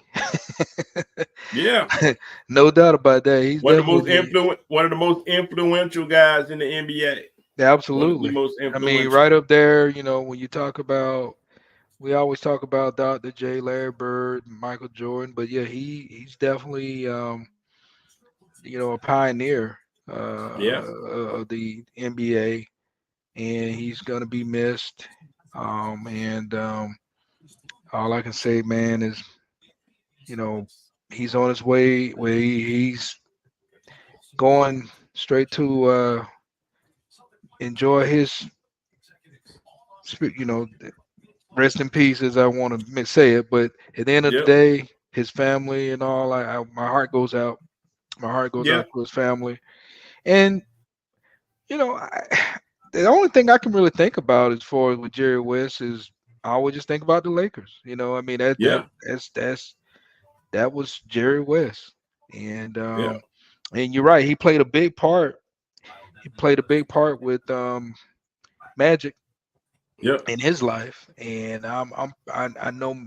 Yeah, No doubt about that. He's definitely one of the most influential guys in the NBA. One of the absolutely. most I mean, influential. right up there. When you talk about, we always talk about Dr. J, Larry Bird, Michael Jordan, but yeah, he's definitely a pioneer Yeah, of the NBA, and he's gonna be missed. And all I can say, man, is you know he's on his way where he's going straight to enjoy his you know rest in peace, as I want to say it. But at the end of the yep, day, his family and all, my heart goes out. My heart goes yeah, out to his family. And I, the only thing I can really think about as far as with Jerry West is I always just think about the Lakers. I mean yeah, that was Jerry West, and yeah, you're right. He played a big part. He played a big part with Magic yep, in his life, and I know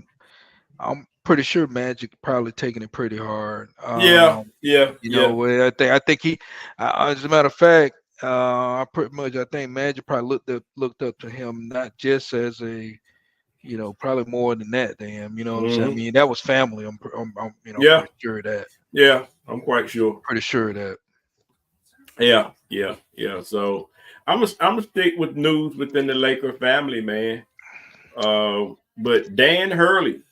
I'm pretty sure Magic probably taking it pretty hard. yeah, yeah, yeah. I think he, as a matter of fact, I think Magic probably looked up to him not just as a, probably more than that to him. You know what I'm saying? I Hmm. mean, that was family. I'm Yeah, pretty sure of that. yeah. I'm quite sure. Pretty sure of that. Yeah, yeah, yeah. So I'm gonna stick with news within the Laker family, man. But Dan Hurley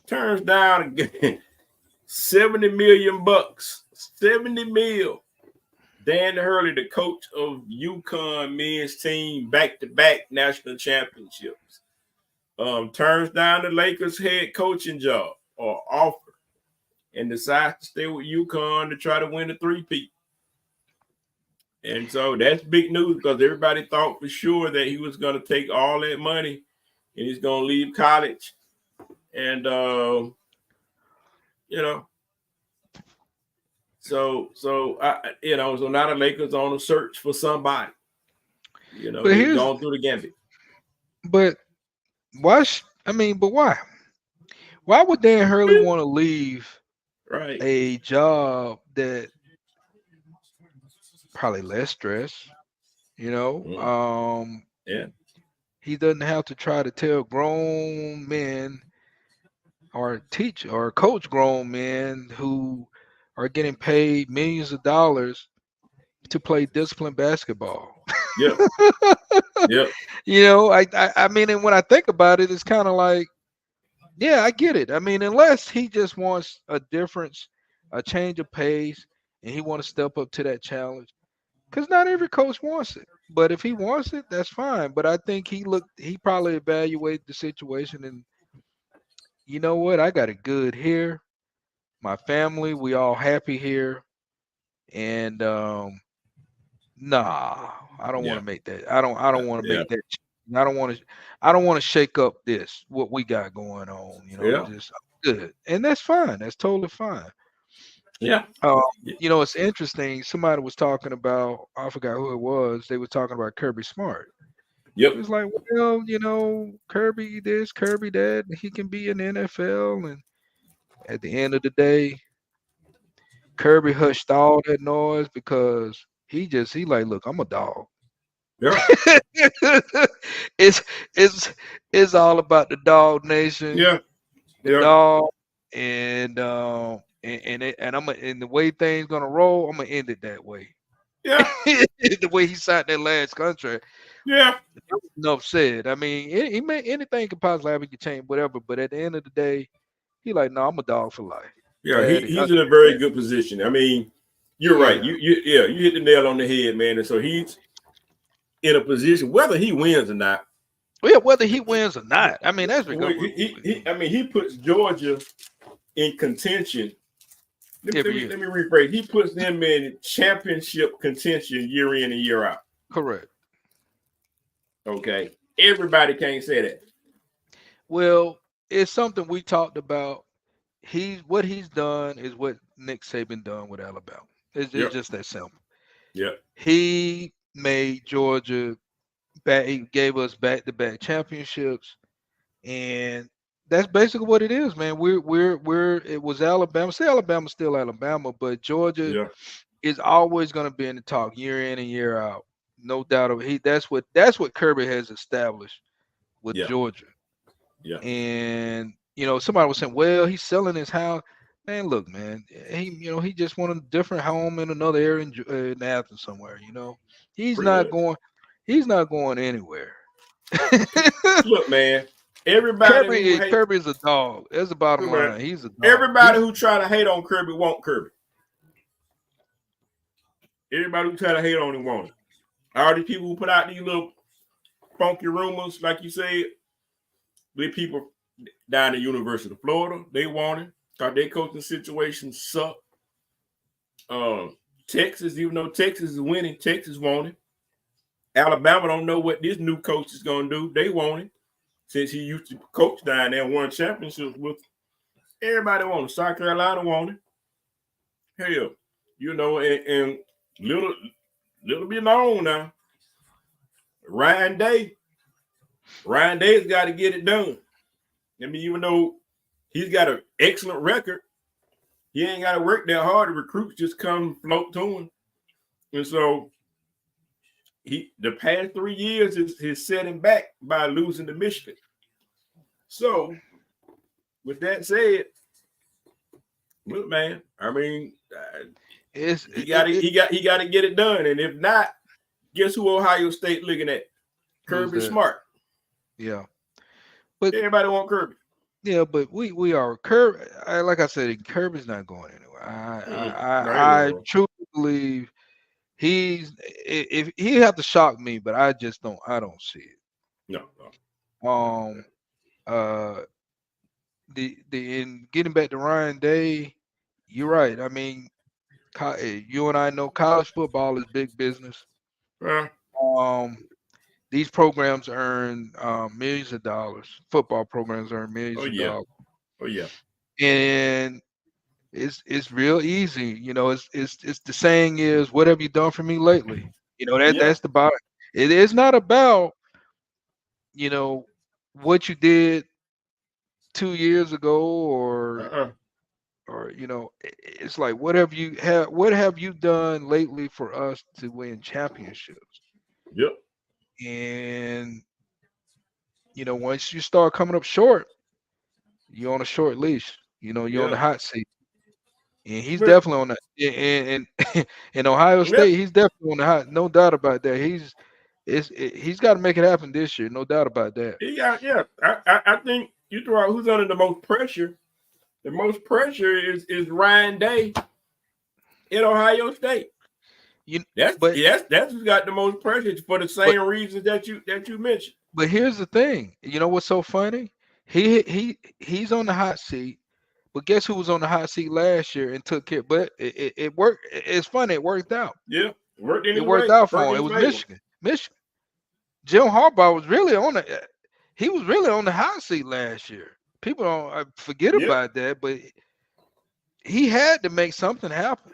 turns down again 70 million bucks. 70 mil. Dan Hurley, the coach of UConn men's team, back-to-back national championships, turns down the Lakers head coaching job or offer and decides to stay with UConn to try to win the three-peat. And so that's big news because everybody thought for sure that he was going to take all that money and he's going to leave college. And, you know, so now the Lakers on a search for somebody. But They've here's gone through the gambit. but why? I mean, but why? Why would Dan Hurley want to leave Right. a job that probably less stress? You know, Mm. um, Yeah. he doesn't have to try to tell grown men or teach or coach grown men who are getting paid millions of dollars to play disciplined basketball. Yep. Yep. I mean, and when I think about it, it's kind of like, yeah, I get it. I mean, unless he just wants a difference, a change of pace, and he want to step up to that challenge, because not every coach wants it. But if he wants it, that's fine. But I think he probably evaluated the situation, and you know what? I got it good here. My family, we all happy here, and nah, I don't want Yeah. to make that. I don't want to Yeah. make that. I don't want to. I don't want to shake up what we got going on. Yeah. Just good, and that's fine. That's totally fine. Yeah. Um, Yeah. it's interesting. Somebody was talking about, I forgot who it was. They were talking about Kirby Smart. It Yep. was like, well, Kirby this, Kirby that. He can be in the NFL, and at the end of the day, Kirby hushed all that noise because he like, look, I'm a dog. Yeah. it's it's it's all about the dog nation, Yeah. the Yeah. dog, and and the way things gonna roll, I'm gonna end it that way. Yeah. The way he signed that last contract, Yeah. enough said. I mean, he may anything could possibly happen, could change, whatever. But at the end of the day, he like, no, I'm a dog for life. Yeah. That, He's in a very good position. I mean, you're right. yeah. You hit the nail on the head, man. And so he's in a position, whether he wins or not. Well, whether he wins or not, I mean, that's He puts Georgia in contention. every year. Let me rephrase. He puts them in championship contention year in and year out. Correct. Okay. Everybody can't say that. Well, it's something we talked about. What he's done is what Nick Saban done with Alabama. It's Yep. just that simple. Yep. He made Georgia back. He gave us back-to-back championships, And that's basically what it is, man. It was Alabama. Say Alabama's still Alabama, but Georgia Yeah. is always going to be in the talk year in and year out. No doubt of it. That's what Kirby has established with Yeah. Georgia. Yeah. And somebody was saying, well, he's selling his house. Man, look, man, he just wanted a different home in another area in Athens somewhere. He's Pretty not much. going. He's not going anywhere. Look, man. Everybody who Kirby hate Kirby's a dog. That's the bottom man, line. He's a dog. everybody who try to hate on Kirby want Kirby. Everybody who try to hate on him want it. All these people who put out these little funky rumors, like you said, the people down at the University of Florida, they want him. Thought their coaching situation suck. Texas, even though Texas is winning, Texas want him. Alabama don't know what this new coach is going to do. They want him. Since he used to coach down there and won championships with him. Everybody want him. South Carolina want him. Hell, and little bit known now. Ryan Day. Ryan Day's got to get it done. I mean, even though he's got an excellent record, he ain't got to work that hard. The recruits just come float to him. And so the past 3 years is set him back by losing to Michigan. So, with that said, look, man, I mean, he got to get it done, and if not, guess who Ohio State looking at? Kirby Smart. Yeah, but everybody want Kirby. Yeah, but we are Kirby. Like I said, Kirby's not going anywhere. I truly believe if he have to shock me, but I don't see it. No. In getting back to Ryan Day, you're right. I mean, you and I know college football is big business. These programs earn millions of dollars. Football programs earn millions of dollars. Oh yeah. And it's real easy. It's the saying is, what have you done for me lately? That's the bottom. It is not about what you did 2 years ago or it's like what have you done lately for us to win championships? Yep. And once you start coming up short, you're on a short leash. You're on the hot seat. And he's definitely on that. In Ohio State, he's definitely on the hot. No doubt about that. He's got to make it happen this year. No doubt about that. Yeah. I think you throw out who's under the most pressure. The most pressure is Ryan Day in Ohio State. That's who's got the most pressure for the same reasons that you mentioned. But here's the thing. You know what's so funny? He's on the hot seat. But guess who was on the hot seat last year and took care? But it worked. It's funny. It worked out. Yeah, it worked out for him. It was Michigan. Jim Harbaugh was really on the. He was really on the hot seat last year. People don't forget about that, but he had to make something happen.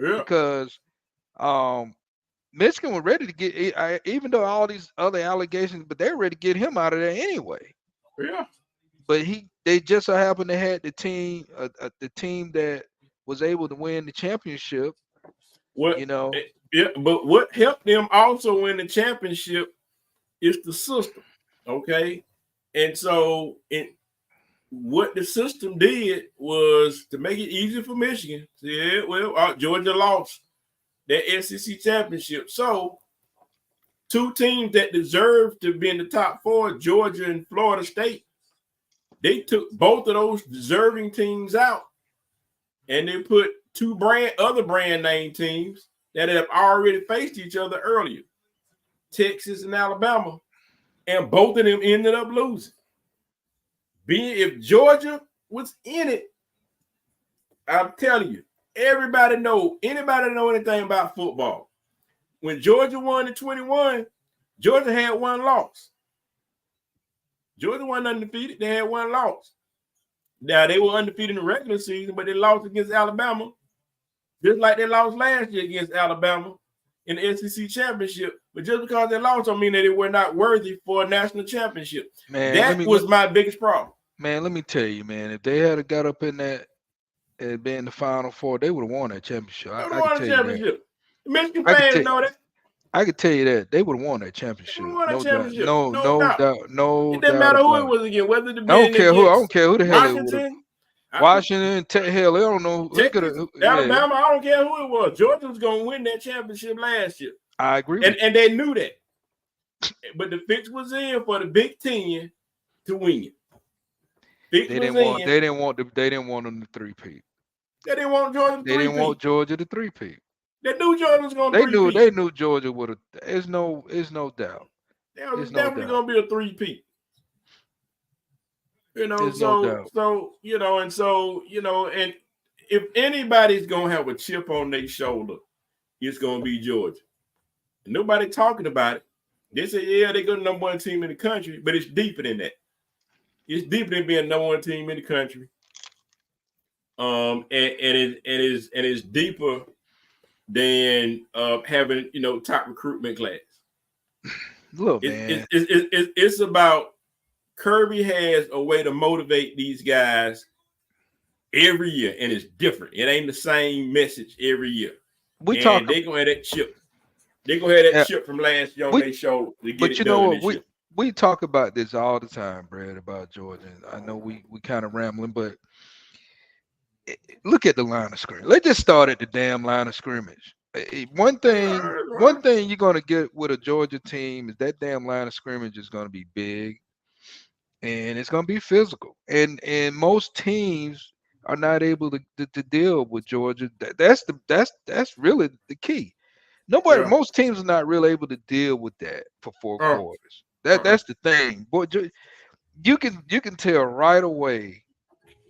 Yeah. Because Michigan was ready to get, even though all these other allegations, but they were ready to get him out of there anyway. Yeah. But they just so happened to have the team that was able to win the championship. Yeah, but what helped them also win the championship is the system. Okay. And so what the system did was to make it easier for Michigan. Georgia lost that SEC championship. So two teams that deserved to be in the top four, Georgia and Florida State, they took both of those deserving teams out, and they put two other brand name teams that have already faced each other earlier, Texas and Alabama, and both of them ended up losing. If Georgia was in it, I'm telling you, anybody know anything about football. When Georgia won in 21, Georgia had one loss. Georgia wasn't undefeated. They had one loss. Now, they were undefeated in the regular season, but they lost against Alabama, just like they lost last year against Alabama in the SEC championship, but just because they lost don't mean that they were not worthy for a national championship. Man, that was my biggest problem. Man, let me tell you, man, if they had got up in that and been in the Final Four, they would have won that championship. I can tell you that. Michigan fans know that. I can tell you that they would have won that championship. No doubt. No it doesn't matter who it was again, whether the I don't care who the hell it was. Washington, hell, they don't know. Alabama, I don't care who it was. Georgia was going to win that championship last year. I agree. And they knew that. But the fix was in for the Big Ten to win it. They didn't want them to three-peat. They didn't want Georgia to three-peat. They didn't want Georgia to three-peat. They knew Georgia was going to three-peat. They knew Georgia would have. There's no doubt. There was definitely going to be a three-peat. And if anybody's gonna have a chip on their shoulder, it's gonna be Georgia. And nobody talking about it. They say, yeah, they go to number one team in the country, but it's deeper than that. It's deeper than being number one team in the country. And it's deeper than having top recruitment class. Look, man, it's about. Kirby has a way to motivate these guys every year, and it's different. It ain't the same message every year. They gonna have that chip. They gonna have that chip from last year on their shoulder. But you know what? We talk about this all the time, Brad, about Georgia. I know we kind of rambling, but look at the line of scrimmage. Let's just start at the damn line of scrimmage. One thing you're gonna get with a Georgia team is that damn line of scrimmage is gonna be big. And it's going to be physical, and most teams are not able to deal with Georgia. That's really the key. Most teams are not really able to deal with that for four quarters. That's the thing. But you can tell right away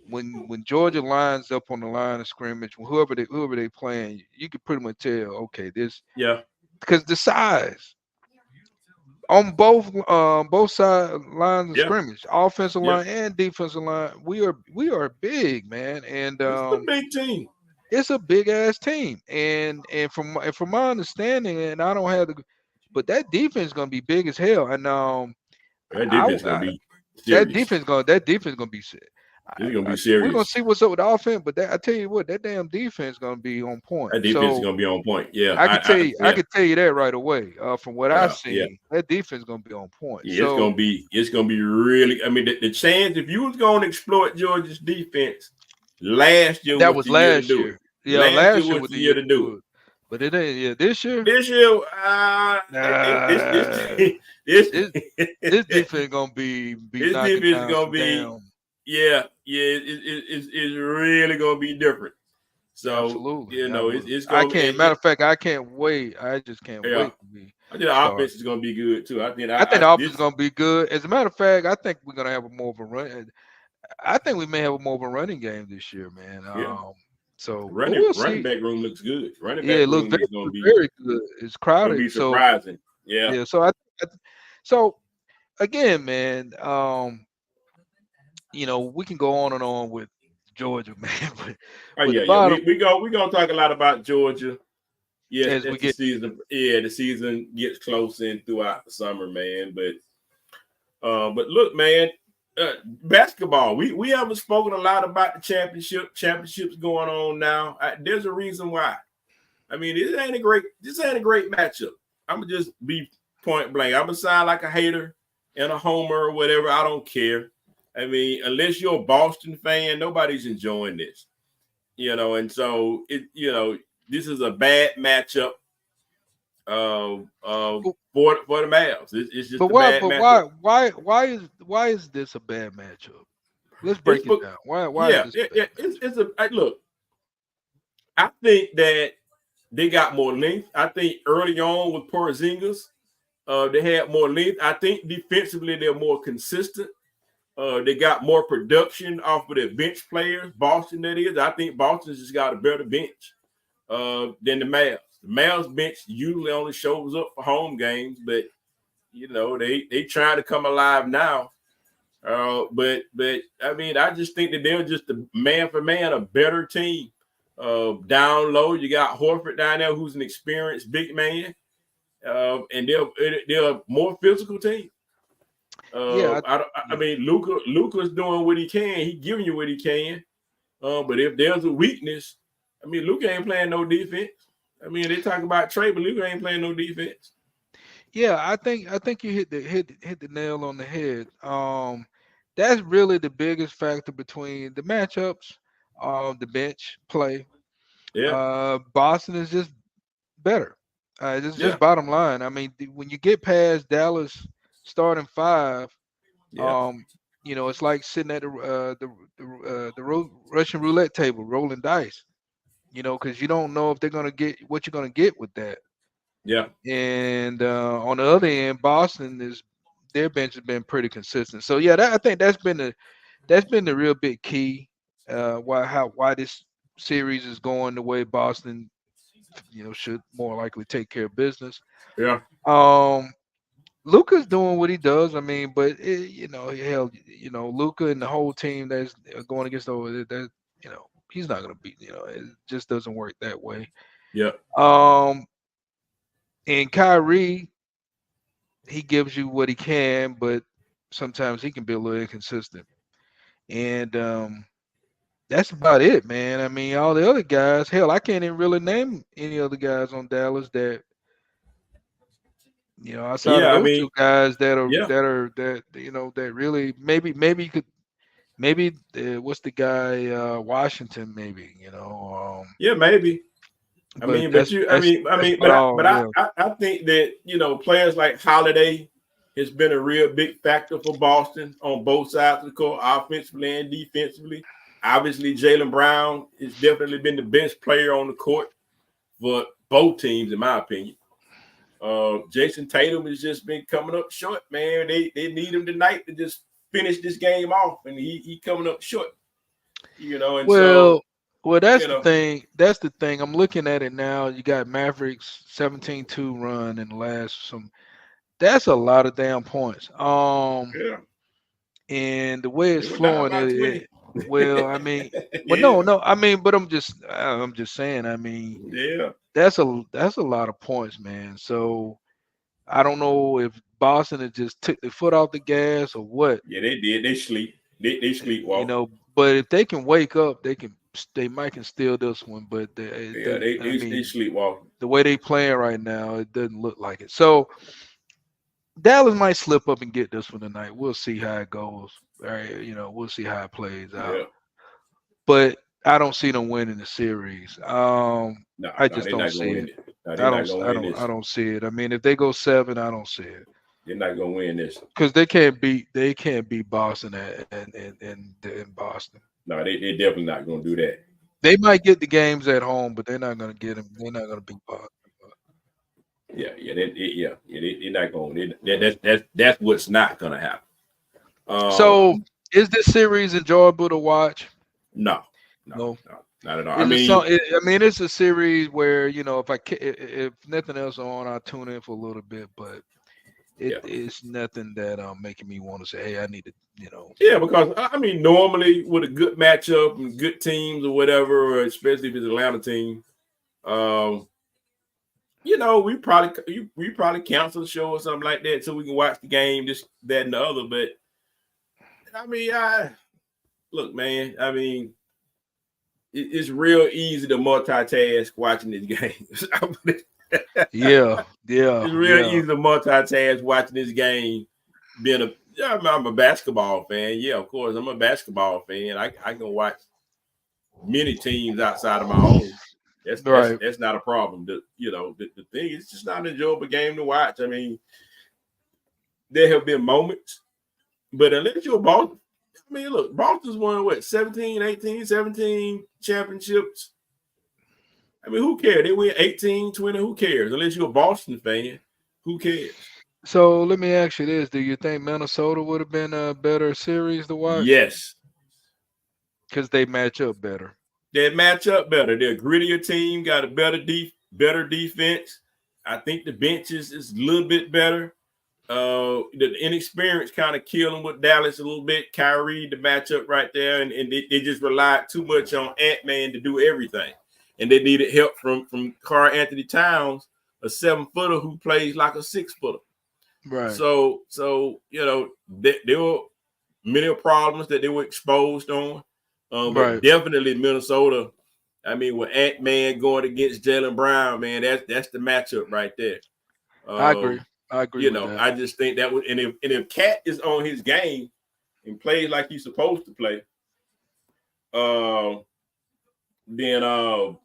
when Georgia lines up on the line of scrimmage, whoever they playing, you can pretty much tell. Okay, because the size. On both side lines of scrimmage, offensive line and defensive line, we are big, man, and it's a big team. It's a big ass team, and from my understanding, and I don't have but that defense is gonna be big as hell, and that defense gonna be sick. It's gonna be serious. We're gonna see what's up with the offense, but I tell you what, that damn defense is gonna be on point. That defense is gonna be on point. Yeah, I can tell you that right away. From what I've seen, that defense is gonna be on point. Yeah, it's gonna be really. I mean, the chance if you was gonna exploit Georgia's defense last year, that was last year. Yeah, last year was the year to do it. But it ain't. Yeah, this year. This year, this defense gonna be. This defense is gonna be. Down. It's really gonna be different. So absolutely, it's gonna matter of fact, I can't wait. I just can't wait. I think the offense is gonna be good too. I think the offense is gonna be good. As a matter of fact, I think we're gonna have more of a run. I think we may have more of a running game this year, man. So running back room looks good. Running back it looks very good. It's crowded. Be surprising. So so again, man. We can go on and on with Georgia, man. We're gonna talk a lot about Georgia. Yeah, as the season. Yeah, the season gets close in throughout the summer, man. But look, man, basketball. We haven't spoken a lot about the championships going on now. There's a reason why. I mean, this ain't a great matchup. I'm gonna just be point blank. I'm gonna sound like a hater and a homer or whatever. I don't care. I mean, unless you're a Boston fan, nobody's enjoying this, and so this is a bad matchup for the Mavs. It's just matchup. Why is this a bad matchup? Let's break it down. Why is this look. I think that they got more length. I think early on with Porzingis, they had more length. I think defensively they're more consistent. They got more production off of their bench players. Boston, that is. I think Boston's just got a better bench than the Mavs. The Mavs bench usually only shows up for home games, but they trying to come alive now. But I mean, I just think that they're just a man for man a better team Down low, you got Horford down there, who's an experienced big man, and they're a more physical team. Yeah, I mean, Luka's doing what he can. He giving you what he can. But if there's a weakness, I mean, Luka ain't playing no defense. I mean, they talk about Trey, but Luka ain't playing no defense. yeah. I think you hit the nail on the head. That's really the biggest factor between the matchups, the bench play. Yeah, Boston is just better. This is yeah, just bottom line. I mean, when you get past Dallas starting five, yeah, um, it's like sitting at the Russian roulette table rolling dice. Because you don't know if they're gonna get what you're gonna get with that. yeah, And on the other end, Boston is their bench has been pretty consistent. So yeah, I think that's been the real big key. Why this series is going the way Boston should more likely take care of business. yeah. Um, Luca's doing what he does. I mean, but hell, Luca and the whole team that's going against that, he's not gonna beat. It just doesn't work that way. Yeah. Um, and Kyrie, he gives you what he can, but sometimes he can be a little inconsistent. And that's about it, man. I mean, all the other guys, hell, I can't even really name any other guys on Dallas that outside of Yeah, I those mean, two guys that are yeah, that really maybe you could maybe what's the guy Washington maybe yeah, maybe. I but mean, but that's you, that's that's about all. but Yeah, I think that players like Holiday has been a real big factor for Boston on both sides of the court, offensively and defensively. Obviously, Jaylen Brown has definitely been the best player on the court for both teams, in my opinion. Jason Tatum has just been coming up short, man. They need him tonight to just finish this game off, and he coming up short. And so well, that's you the know, thing. That's the thing. I'm looking at it now. You got Mavericks 17-2 run in the last some. That's a lot of damn points. yeah, And the way they it's were down flowing, by 20. well, I mean, but Yeah, no, I mean, but I'm just saying. I mean, yeah, that's a lot of points, man. So I don't know if Boston had just took the foot off the gas or what, yeah. They did. They sleep. They sleepwalk. But if they can wake up, they might can steal this one. But it Yeah, doesn't. I they mean, sleepwalk. the way they playing right now, it doesn't look like it. So Dallas might slip up and get this one tonight. We'll see how it goes. All right, we'll see how it plays out. Yeah. But I don't see them winning the series. No, I no, just they're don't not gonna see win it. it. No, they're I not don't. gonna I win don't. I this. don't see it. I mean, if they go 7, I don't see it They're not gonna win this. because they can't beat Boston in Boston. No, they definitely not gonna do that. They might get the games at home, but they're not going to get them. They're not going to beat Boston. They're not going. That's what's not gonna happen. So, Um, is this series enjoyable to watch? no, No. not at all. I Is it mean, I mean, it's a series where if nothing else on, I'll tune in for a little bit, but yeah, it's nothing that making me want to say, hey, I need to, yeah, because I mean, normally with a good matchup and good teams or whatever, or especially if it's an Atlanta team, um, we probably cancel the show or something like that so we can watch the game, this, that, and the other. But I mean, look, man. I mean, it's real easy to multitask watching this game. yeah, yeah, It's real yeah. easy to multitask watching this game. I'm a basketball fan. Yeah, of course, I'm a basketball fan. I can watch many teams outside of my own. Right. That's not a problem. The thing is just not an enjoyable game to watch. I mean, there have been moments, but unless you're Boston, I mean, look, Boston's won what 17, 18, 17 championships. I mean, who cares? They win 18, 20. Who cares? Unless you're a Boston fan, who cares? So let me ask you this: do you think Minnesota would have been a better series to watch Yes, because they match up better? they match up better. They're a grittier team, got a better defense. I think the bench is a little bit better. The inexperience kind of killed him with Dallas a little bit. Kyrie, the matchup right there, and they just relied too much on Ant-Man to do everything. And they needed help from Karl-Anthony Towns, a 7-footer who plays like a 6-footer. Right. So there were many problems that they were exposed on. But definitely Minnesota. I mean, with Ant-Man going against Jaylen Brown, man, that's the matchup right there. I agree. With that. I just think that was, and if Cat is on his game and plays like he's supposed to play, then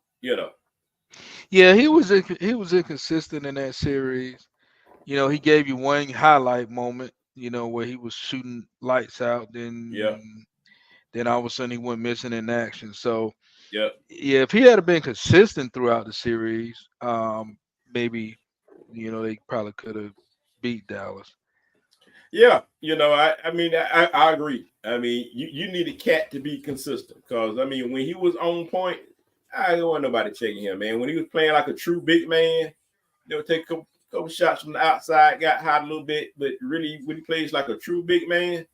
Yeah, he was inconsistent in that series. He gave you one highlight moment, where he was shooting lights out. Then all of a sudden he went missing in action. So yeah, if he had been consistent throughout the series, maybe they probably could have beat Dallas. Yeah, I mean, I agree. I mean, you need a Cat to be consistent because, I mean, when he was on point, I don't want nobody checking him, man. When he was playing like a true big man, they'll take a couple shots from the outside, got hot a little bit, but really when he plays like a true big man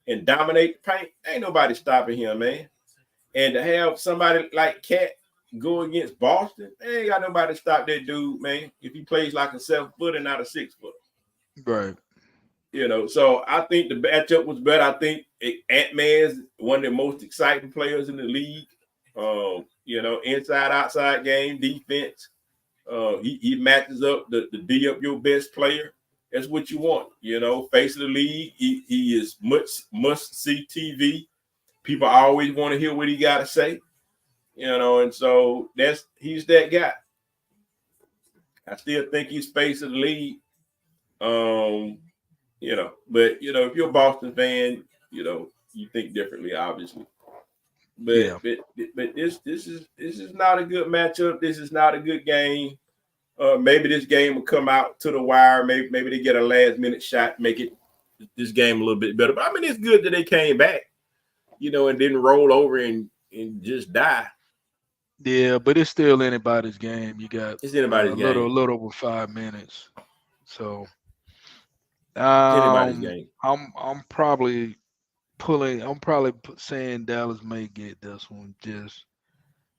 and dominate the paint, ain't nobody stopping him, man. And to have somebody like Cat go against Boston, ain't got nobody to stop that dude, man, if he plays like a 7-footer and not a 6-footer. Right. So I think the matchup was better. I think Ant-Man is one of the most exciting players in the league. Inside, outside game, defense. He matches up the D up your best player. That's what you want. Face of the league. He is must see TV. People always want to hear what he got to say. And so he's that guy. I still think he's face of the league. But if you're a Boston fan, you think differently, obviously. But this is not a good matchup. This is not a good game. Maybe this game will come out to the wire. Maybe they get a last minute shot, make it this game a little bit better. But I mean, it's good that they came back, and didn't roll over and just die. Yeah, but it's still anybody's game. You got it's anybody's game. A little over 5 minutes. So anybody's game. I'm probably saying Dallas may get this one just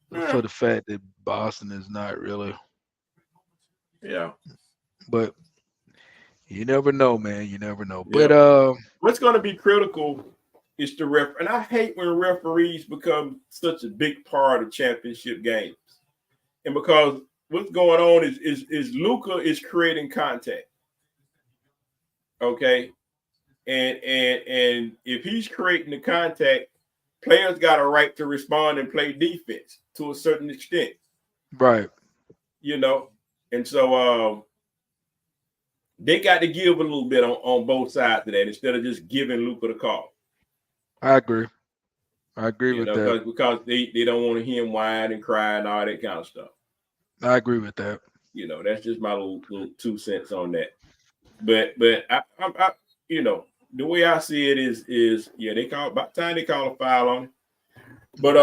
for the fact that Boston is not really. Yeah. But you never know, man. You never know. Yeah. But what's going to be critical is the ref. And I hate when referees become such a big part of championship games. And because what's going on is Luka is creating contact. Okay. And if he's creating the contact, players got a right to respond and play defense to a certain extent. Right. And so they got to give a little bit on both sides of that instead of just giving Luka the call. I agree with that. Because they don't want to hear him whine and cry and all that kind of stuff. I agree with that. That's just my little 2 cents on that. But I the way I see it is they call about time they call a foul on him. But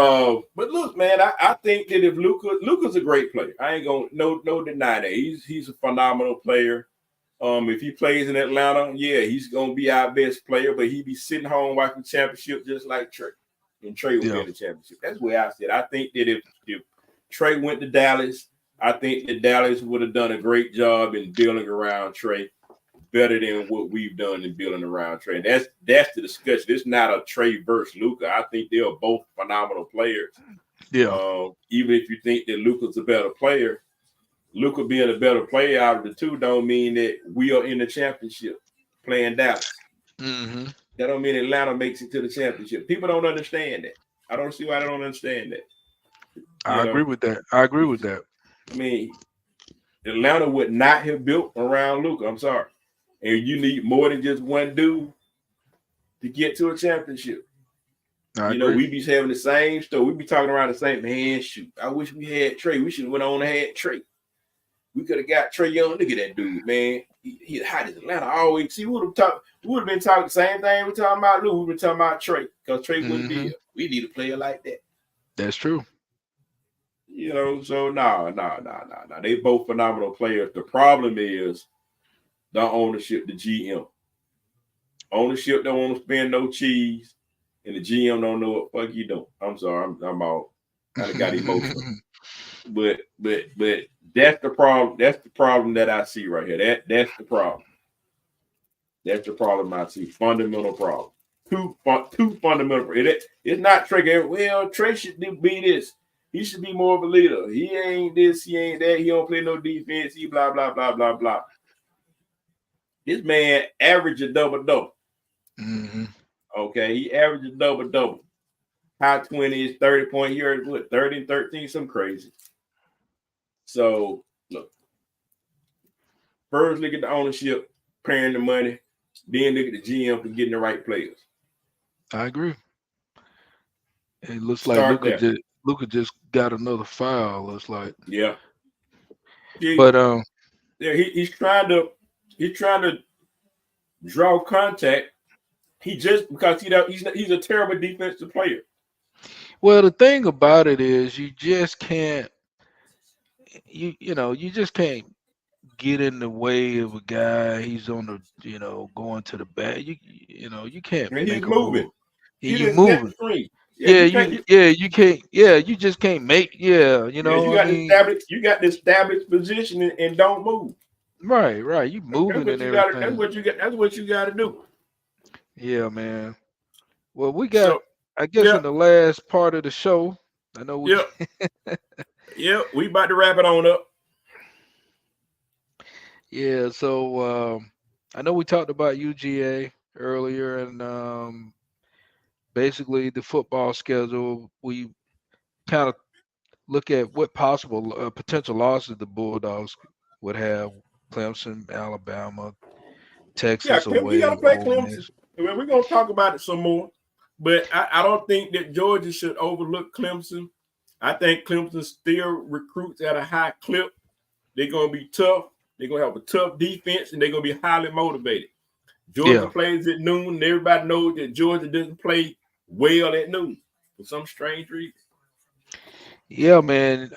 look, man, I think that if Luka's a great player. I ain't gonna no deny that. He's a phenomenal player. If he plays in Atlanta, yeah, he's gonna be our best player, but he be sitting home watching championship just like Trey. And Trey will win the championship. That's the way I said. I think that if Trey went to Dallas, I think that Dallas would have done a great job in building around Trey. Better than what we've done in building around Trey. That's the discussion. It's not a Trey versus Luka. I think they're both phenomenal players. Yeah. Even if you think that Luka's a better player, Luka being a better player out of the two don't mean that we are in the championship playing Dallas. Mm-hmm. That don't mean Atlanta makes it to the championship. People don't understand that. I don't see why they don't understand that. I agree with that. I mean, Atlanta would not have built around Luka. I'm sorry. And you need more than just one dude to get to a championship. We be having the same story. We be talking around the same, man, shoot. I wish we had Trey. We should have went on and had Trey. We could have got Trey Young. Look at that dude, man. He hot as Atlanta always. See, we would have been talking the same thing we're talking about Lou. We've been talking about Trey. Because Trey wouldn't be here. We need a player like that. That's true. So no. They both phenomenal players. The problem is the ownership, the GM. Ownership don't want to spend no cheese, and the GM don't know what fuck you doing. I'm sorry, I'm all kind of got emotional. But that's the problem. That's the problem that I see right here. That's the problem. That's the problem I see. Fundamental problem. Two fundamental. It's not Trey. Well, Trey should be this. He should be more of a leader. He ain't this. He ain't that. He don't play no defense. He blah blah blah blah blah. This man averaged a double. Mm-hmm. Okay, he averaged a double. High 20s, 30-point years, what 30 and 13, some crazy. So look, first look at the ownership, paying the money. Then look at the GM for getting the right players. I agree. It looks like Luka just got another foul. Looks like. Yeah. But yeah, he's trying to draw contact. He just because he's a terrible defensive player. Well, the thing about it is you just can't. You just can't get in the way of a guy. He's on the going to the bat. You can't He's moving. You moving. You can't. Yeah, you just can't make. Yeah, you got the established position and don't move. Right. You moving and everything. That's what you got to do. Yeah, man. Well, we got. I guess in the last part of the show, I know. We about to wrap it on up. Yeah, so I know we talked about UGA earlier, and basically the football schedule. We kind of look at what possible potential losses the Bulldogs would have: Clemson, Alabama, Texas away. You got to play Clemson. We're going to talk about it some more, but I don't think that Georgia should overlook Clemson. I think Clemson still recruits at a high clip. They're going to be tough. They're going to have a tough defense, and they're going to be highly motivated. Georgia plays at noon, and everybody knows that Georgia doesn't play well at noon for some strange reason. Yeah, man.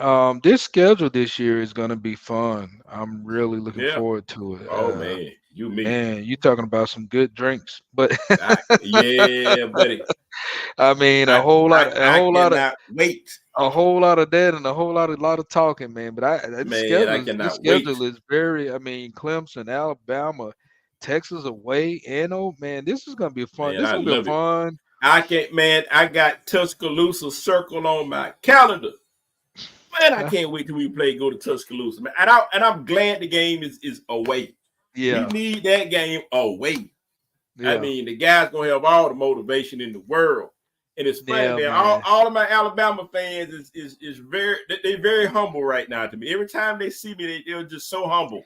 This schedule this year is going to be fun. I'm really looking forward to it. Oh, man. Man, you're talking about some good drinks. But yeah, buddy. I mean, a whole lot of that and a lot of talking, man. But the schedule is very. I mean, Clemson, Alabama, Texas away, and man, this is gonna be fun. This is gonna be fun. I got Tuscaloosa circled on my calendar. Man, I can't wait till we go to Tuscaloosa, man. And I'm glad the game is away. Yeah, we need that game away. Yeah. I mean, the guy's gonna have all the motivation in the world, and it's funny, man. All of my Alabama fans is very humble right now to me. Every time they see me, they're just so humble.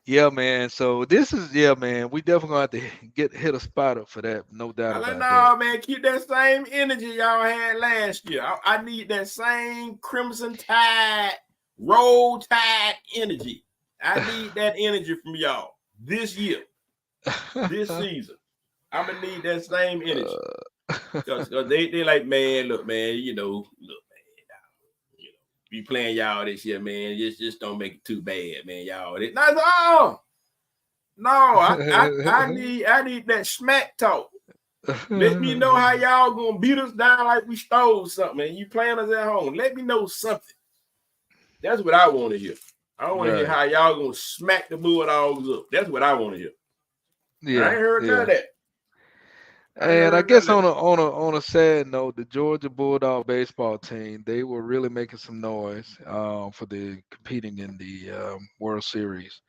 Yeah, man. So this is man. We definitely gonna have to hit a spot up for that, no doubt about that. Man, keep that same energy y'all had last year. I need that same Crimson Tide, Roll Tide energy. I need that energy from y'all this year. This season, I'm gonna need that same energy because they like, man, look, man, be playing y'all this year, man. Just don't make it too bad, man. Y'all, I need that smack talk. Let me know how y'all gonna beat us down like we stole something, and you playing us at home. Let me know something. That's what I want to hear. I want to hear how y'all gonna smack the Bulldogs up. That's what I want to hear. Yeah, I ain't heard none of that. And I guess on a sad note, the Georgia Bulldog baseball team, they were really making some noise for the competing in the World Series.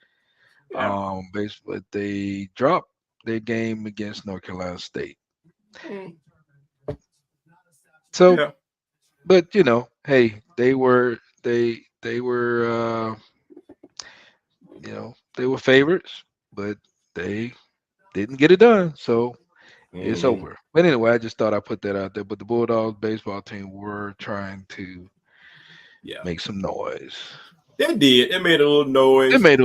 Yeah. Basically, they dropped their game against North Carolina State. So, but hey, they were favorites, but they didn't get it done. So it's over. But anyway, I just thought I'd put that out there. But the Bulldogs baseball team were trying to make some noise. They did. They made a little noise. I mean,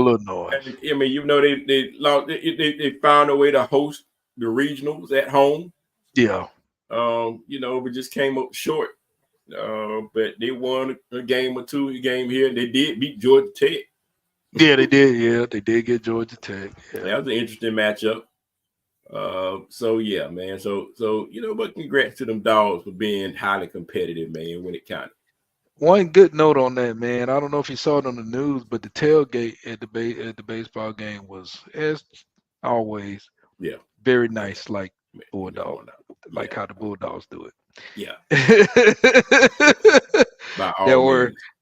they found a way to host the regionals at home. Yeah. We just came up short. But they won a game or two, a game here. They did beat Georgia Tech. Yeah, they did. Yeah, they did get Georgia Tech. Yeah. That was an interesting matchup. So yeah, man. So but congrats to them dogs for being highly competitive, man, when it counted. One good note on that, man. I don't know if you saw it on the news, but the tailgate at the baseball game was, as always, very nice, like Bulldog, like how the Bulldogs do it. Yeah.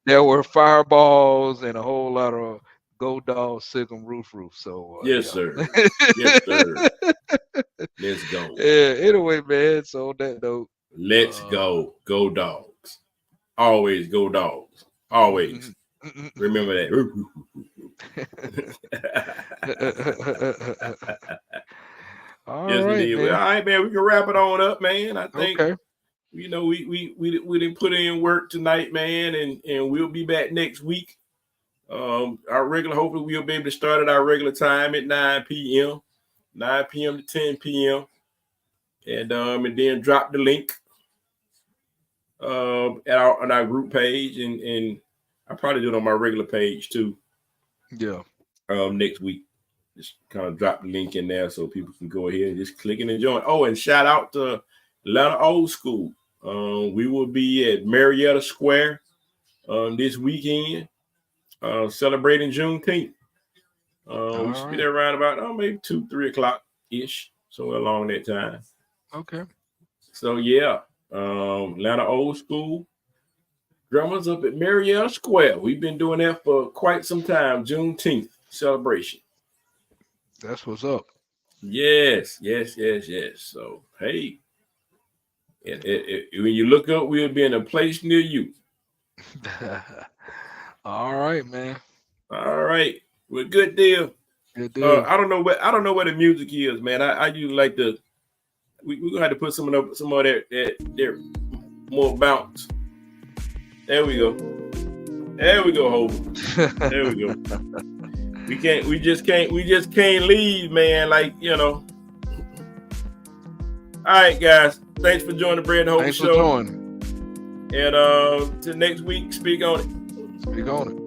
There were fireballs and a whole lot of Go Dog Sick'em Roof. So yes, sir. Yes, sir. Let's go. Yeah. Anyway, man. So on that note, let's go. Go Dogs. Always go Dogs. Always. Remember that. All right, man. All right, man. We can wrap it on up, man. I think we didn't put in work tonight, man, and we'll be back next week. Hopefully we'll be able to start at our regular time at 9 p.m. 9 p.m. to 10 p.m. And then drop the link on our group page, and I'll probably do it on my regular page too. Yeah. Next week. Just kind of drop the link in there so people can go ahead and just click and join. Oh, and shout out to Atlanta Old School. We will be at Marietta Square this weekend, celebrating Juneteenth. We should be there around about maybe 2-3 o'clock ish, somewhere along that time. Okay. So yeah, Atlanta Old School. Drummers up at Marietta Square. We've been doing that for quite some time. Juneteenth celebration. That's what's up. Yes. So, hey, when you look up, we'll be in a place near you. All right, man. All right. Well, good deal. Good deal. I don't know what the music is, man. I usually like to. We're gonna have to put some of that more bounce. There we go. There we go, Hope. There we go. We just can't leave, man. Like, All right, guys. Thanks for joining the Bread and Hope Show. Thanks for joining. And till next week, speak on it. Speak on it.